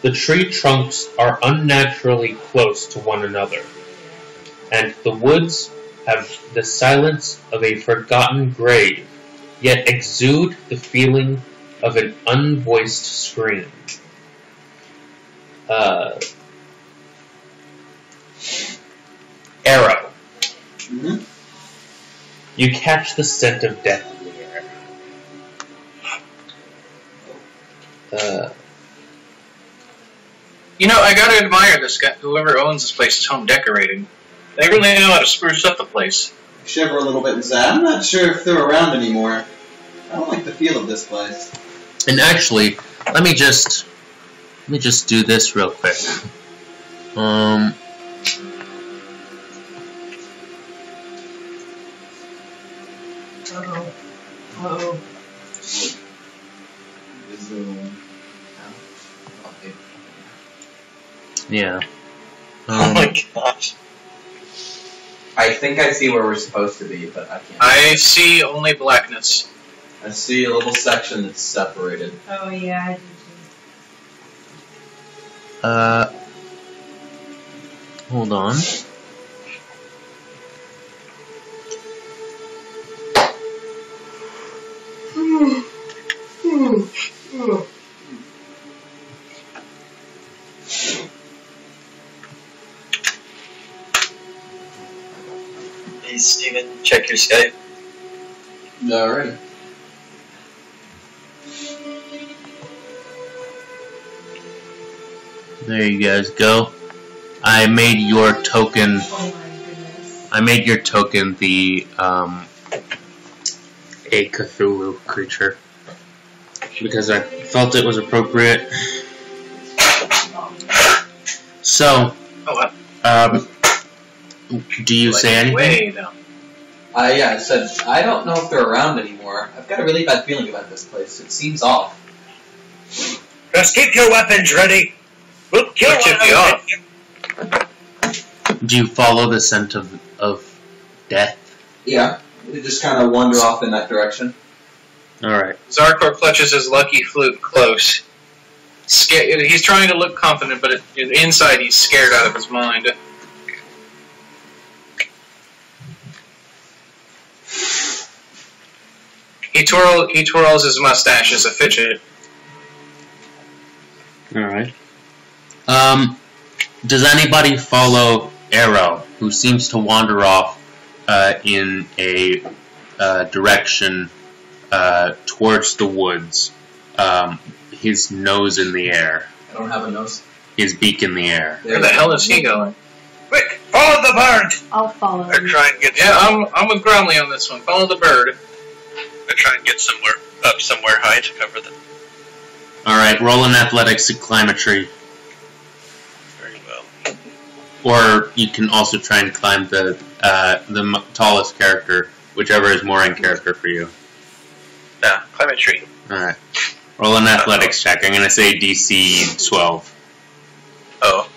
The tree trunks are unnaturally close to one another, and the woods have the silence of a forgotten grave, yet exude the feeling of an unvoiced scream. Arrow. Mm-hmm. You catch the scent of death in the air. You know, I gotta admire this guy. Whoever owns this place is home decorating. They really know how to spruce up the place. Shiver a little bit and say, I'm not sure if they're around anymore. I don't like the feel of this place. And actually, let me just do this real quick. Yeah. Oh my gosh. I think I see where we're supposed to be, but I can't. I see only blackness. I see a little section that's separated. Oh yeah, I do too. Hold on. Hey Steven, check your Skype. Alrighty. There you guys go. I made your token. Oh my goodness. I made your token the a Cthulhu creature because I felt it was appropriate. So, do you say anything? Way down. Yeah, I said, I don't know if they're around anymore. I've got a really bad feeling about this place. It seems off. Just keep your weapons ready. We'll kill What should be off? Do you follow the scent of death? Yeah, they just kind of wander off in that direction. Alright. Zarkor clutches his lucky flute close. He's trying to look confident, but inside he's scared out of his mind. He twirls his mustache as a fidget. Alright. Does anybody follow Arrow, who seems to wander off in a direction towards the woods, his nose in the air, I don't have a nose. his beak in the air? Where the hell is he going? Quick, follow the bird. I'll follow I him. try and get. Yeah, I'm with Gromley on this one. Follow the bird. I try and get somewhere high to cover them. Alright, roll an athletics to climb a tree. Very well. Or you can also try and climb the tallest character, whichever is more in character for you. Nah, climb a tree. Alright. Roll an athletics check. I'm gonna say DC 12. Oh.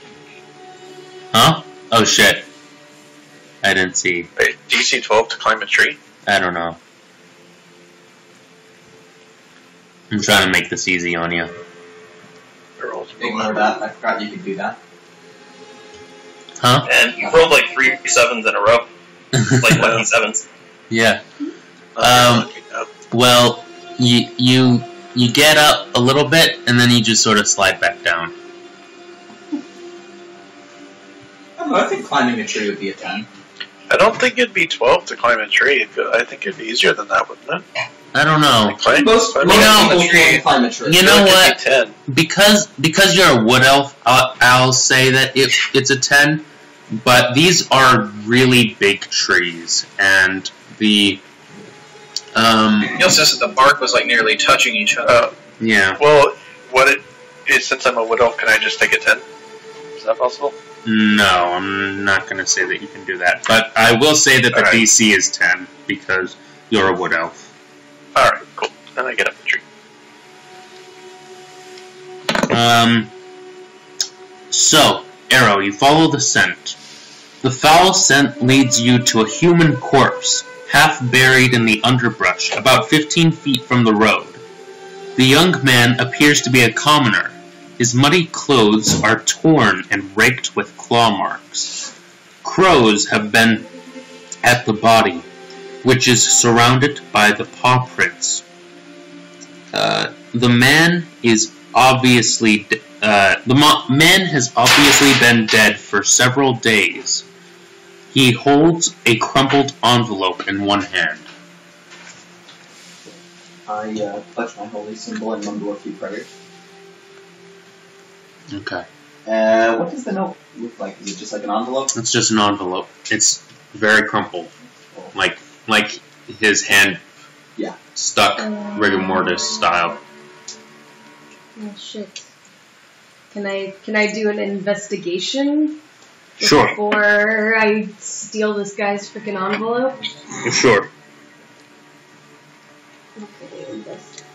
Huh? Oh shit. I didn't see. Wait, DC 12 to climb a tree? I don't know. I'm trying to make this easy on you. Ignore that. I forgot you could do that. Huh? And you rolled like 3 7s in a row. Like lucky 7s. Yeah. Well, you get up a little bit and then you just sort of slide back down. I don't know, I think climbing a tree would be a 10. I don't think it'd be 12 to climb a tree. I think it'd be easier than that, wouldn't it? I don't know. Most know, people can climb a tree. You know what? 10. Because you're a wood elf, I'll say that it's a 10. But these are really big trees, and the He also says that the bark was like nearly touching each other. yeah. Well, since I'm a wood elf, can I just take a 10? Is that possible? No, I'm not going to say that you can do that. But I will say that the Alright. DC is 10 because you're a wood elf. Alright, cool. Then I get up the tree. So, Arrow, you follow the scent. The foul scent leads you to a human corpse, half buried in the underbrush, about 15 feet from the road. The young man appears to be a commoner. His muddy clothes are torn and raked with claw marks. Crows have been at the body, which is surrounded by the paw prints. The man has obviously been dead for several days. He holds a crumpled envelope in one hand. I touch my holy symbol and mumble a few prayers. Okay. What does the note look like? Is it just like an envelope? It's just an envelope. It's very crumpled. Like his hand stuck rigor mortis style. Oh shit. Can I do an investigation? Sure. Before I steal this guy's freaking envelope? Sure. Okay, investigation.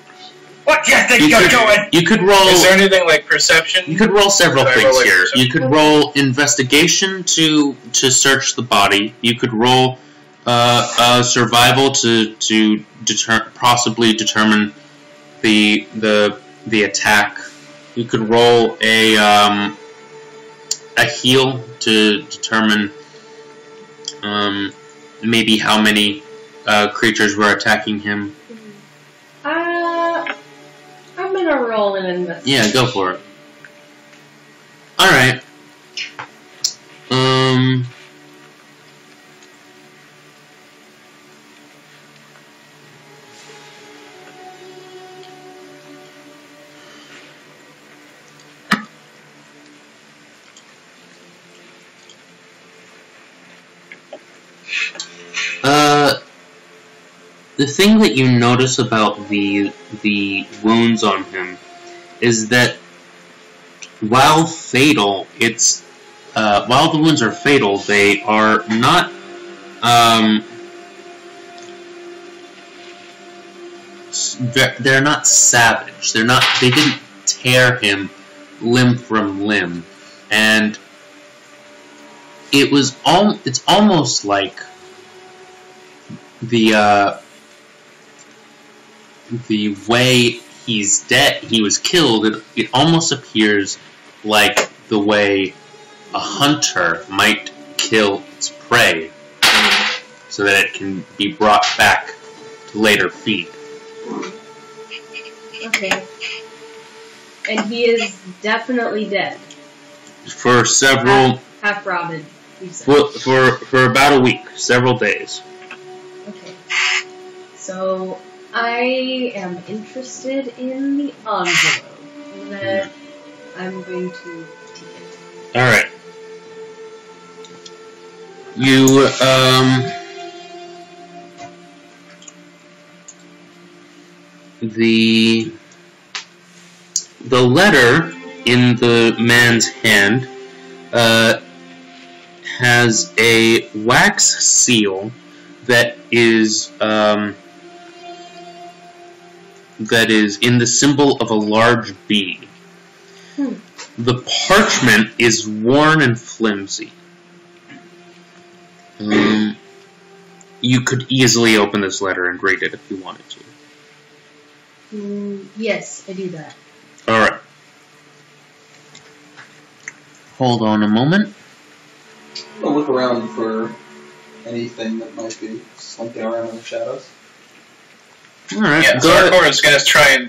What do you think you're doing? You could roll. Is there anything like perception? You could roll several Could I things roll, like, here. perception? You could roll investigation to search the body. You could roll survival to possibly determine the attack. You could roll a heal to determine maybe how many creatures were attacking him. I'm gonna roll an investigation. Yeah, go for it. Alright. The thing that you notice about the wounds on him is that while fatal, while the wounds are fatal, they are not they're not savage. They didn't tear him limb from limb, and it's almost like the way he was killed, it almost appears like the way a hunter might kill its prey so that it can be brought back to later feed. Okay. And he is definitely dead. For several... Half rotted, you said. For about a week, several days. Okay. So, I am interested in the envelope that I'm going to take it. Alright. You, the letter in the man's hand has a wax seal that is in the symbol of a large bee. The parchment is worn and flimsy. You could easily open this letter and read it if you wanted to. Yes, I do that. Alright. Hold on a moment. I'll look around for anything that might be slinking around in the shadows. Alright. Yeah, Zarkor's gonna try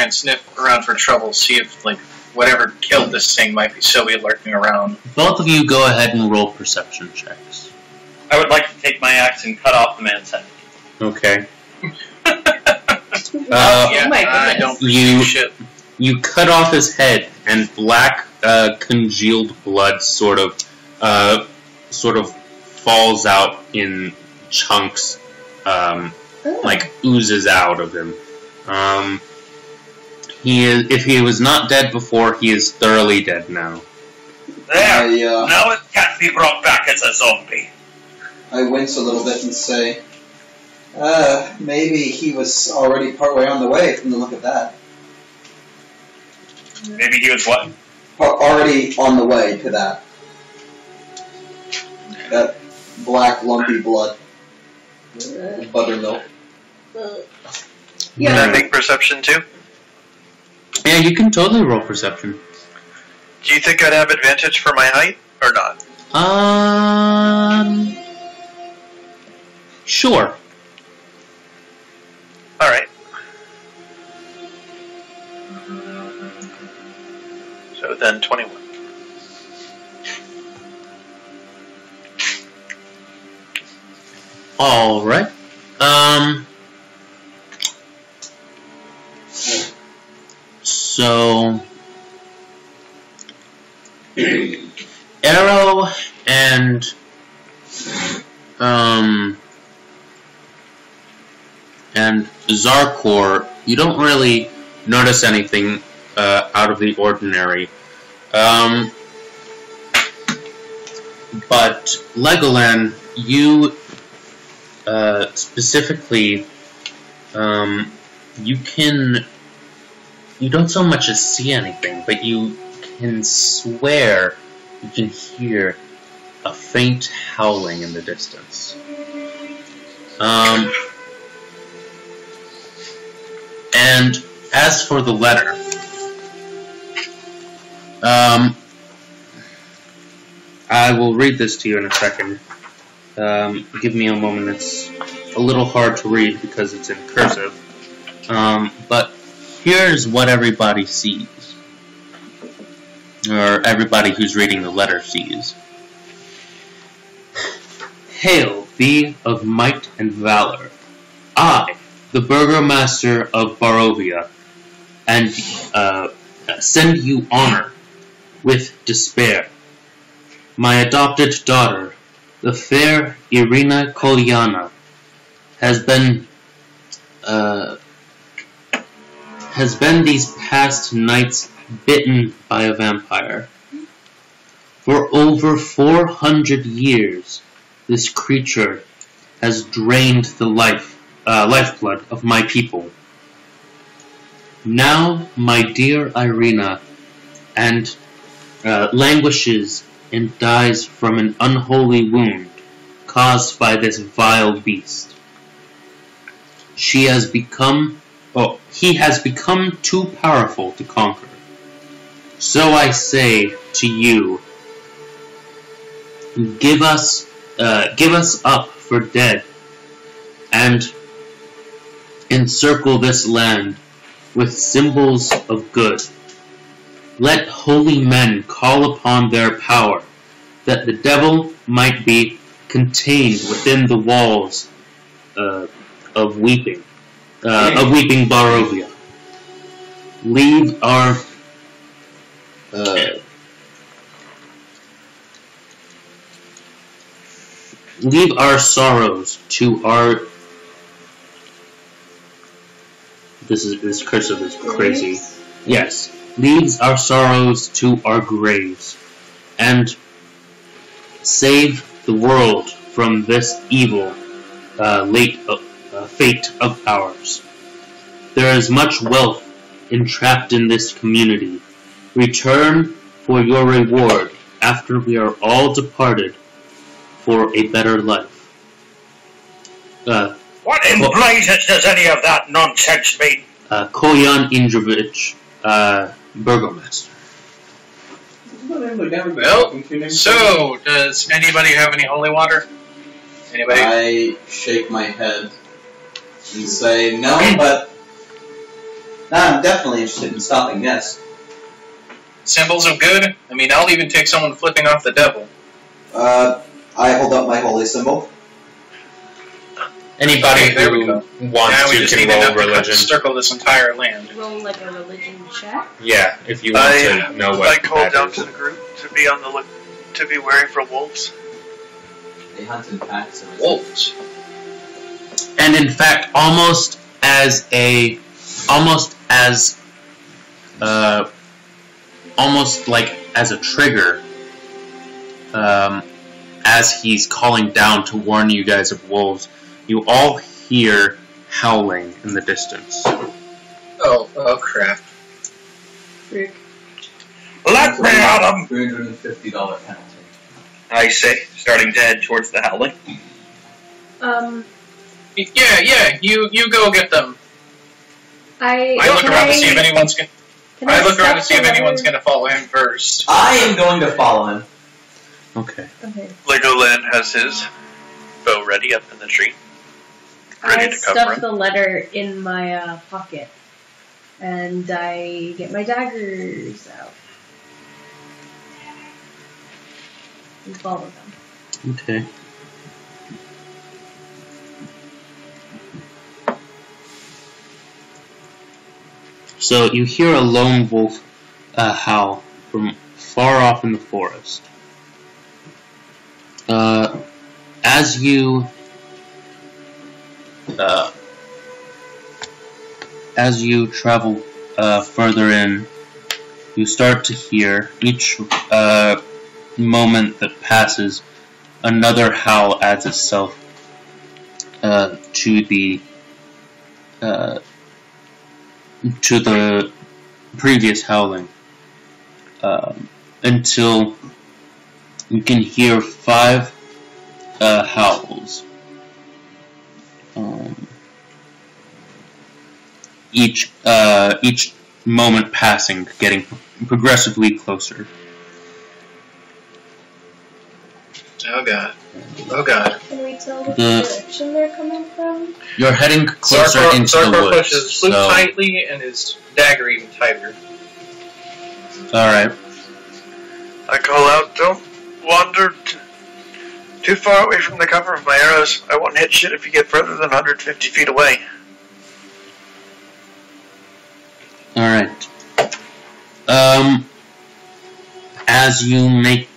and sniff around for trouble, see if like whatever killed this thing might be still be lurking around. Both of you go ahead and roll perception checks. I would like to take my axe and cut off the man's head. Okay. Oh my goodness. I don't perceive shit. You cut off his head, and black, congealed blood sort of falls out in chunks, like oozes out of him. If he was not dead before, he is thoroughly dead now. There! Now it can't be brought back as a zombie. I wince a little bit and say, maybe he was already partway on the way from the look of that. Maybe he was what? Already on the way to that. That black, lumpy blood. Buttermilk. Can I make perception too? Yeah, you can totally roll perception. Do you think I'd have advantage for my height, or not? Sure. Alright. So then 21. Alright. So Arrow and Zarkor, you don't really notice anything out of the ordinary. But Legoland, you specifically, you don't so much as see anything, but you can swear you can hear a faint howling in the distance. And as for the letter, I will read this to you in a second. Give me a moment. It's a little hard to read because it's in cursive. But here's what everybody sees. Or everybody who's reading the letter sees. Hail, be of might and valor. I, the Burgomaster of Barovia, and send you honor with despair. My adopted daughter, the fair Irina Kolyana, has been these past nights bitten by a vampire. For over 400 years, this creature has drained the lifeblood of my people. Now, my dear Irina languishes and dies from an unholy wound caused by this vile beast. He has become too powerful to conquer. So I say to you, give us up for dead, and encircle this land with symbols of good. Let holy men call upon their power, that the devil might be contained within the walls of weeping Barovia. Leave our sorrows to our. This cursive is crazy. Yes, leaves our sorrows to our graves, and save the world from this evil fate of ours. There is much wealth entrapped in this community. Return for your reward after we are all departed for a better life. What in blazes does any of that nonsense mean? Koyan Indrovich, Burgomaster. Well, so, does anybody have any holy water? Anybody? I shake my head and say no, but I'm definitely interested in stopping this. Symbols of good? I mean, I'll even take someone flipping off the devil. I hold up my holy symbol. Anybody who wants to can roll religion. Circle this entire land. Roll like a religion check. Yeah, if you want to know what. I called down to the group to be on the look, to be wary for wolves. They hunt in packs. Wolves. And in fact, almost like as a trigger, as he's calling down to warn you guys of wolves, you all hear howling in the distance. Oh crap. Frick. Let me at him! $350 penalty. I say, starting to head towards the howling. Yeah, you go get them. I look around to see if anyone's gonna follow him first. I am going to follow him. Okay. Legoland has his bow ready up in the tree. ready I to cover stuff it. the letter in my pocket, and I get my daggers out and follow them. Okay. So you hear a lone wolf howl from far off in the forest. As you travel further in, you start to hear each moment that passes, another howl adds itself to the previous howling, until you can hear 5 howls. Each moment passing, getting progressively closer. Oh god. Oh god. Can we tell which The- direction they're coming from? You're heading closer into the Sarkar woods. pushes his flute So, tightly and his dagger even tighter. alright. I call out, don't wander too far away from the cover of my arrows. I won't hit shit if you get further than 150 feet away. Alright. As you make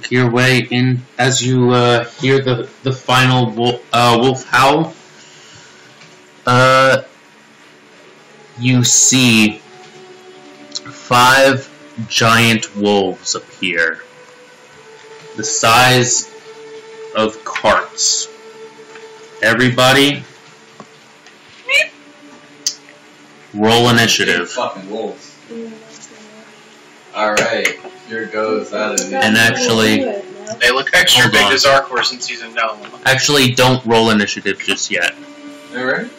your way in, as you hear the final wolf howl, you see 5 giant wolves appear, the size of carts. Everybody, roll initiative. Fucking wolves. Alright, here goes that. And actually, They look extra Hold big on. to Zarkor since he's a gnome. actually, don't roll initiative just yet. Alright.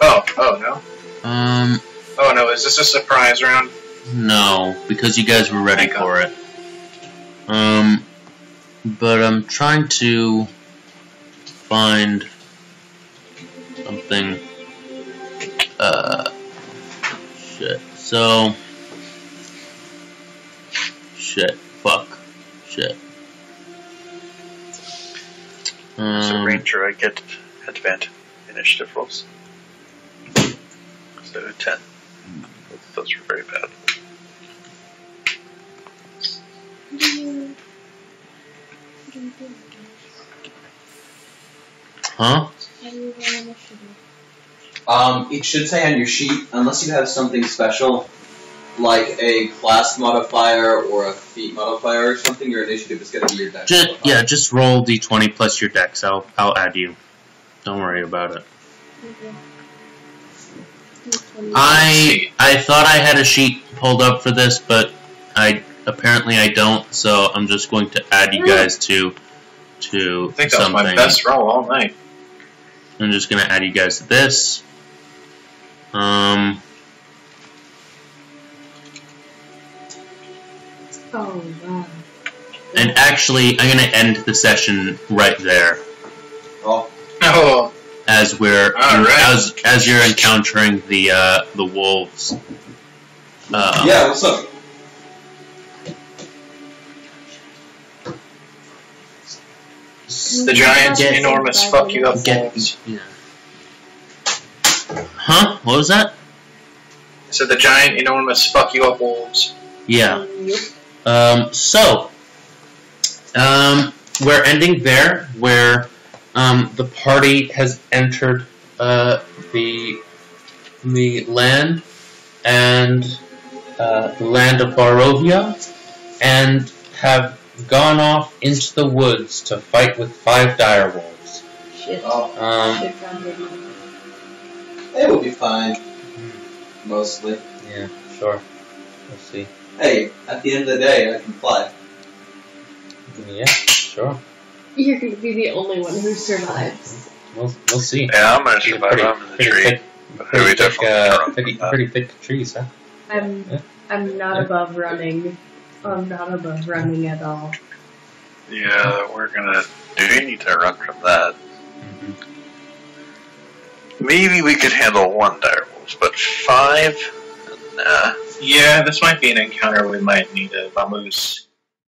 Oh no. Oh no, is this a surprise round? No, because you guys were ready Thank for it. But I'm trying to find something. Shit. So. Shit. Fuck. Shit. As a ranger, I get advantage initiative rolls. So 10. Those were very bad. Huh? It should say on your sheet, unless you have something special, like a class modifier or a feat modifier or something, your initiative is going to be your dex modifier. Yeah, just roll d20 plus your dex. I'll add you. Don't worry about it. I thought I had a sheet pulled up for this, but apparently I don't. So I'm just going to add you guys to I think that was something. my best roll all night. I'm just going to add you guys to this. Oh wow. And actually, I'm going to end the session right there. Oh. Oh. As we're Alright. as you're encountering the wolves. Yeah, what's up? The giant, Get- enormous fuck you up Get, wolves. yeah. Huh? What was that? I said the giant, enormous fuck you up wolves. Yeah. We're ending there, where the party has entered the land and the land of Barovia, and have gone off into the woods to fight with 5 dire wolves. Shit. Oh, Shit found it. it will be fine. Mostly. Yeah, sure. We'll see. Hey, at the end of the day, I can fly. Yeah, sure. You're gonna be the only one who survives. We'll see. Yeah, I'm going to survive. I'm in the tree. thick, We definitely can't run from that. pretty thick trees, huh? I'm not above running. I'm not above running at all. Yeah, we're going to... Do you need to run from that? Maybe we could handle 1 direwolf, but 5? Nah. Yeah, this might be an encounter we might need a vamoose.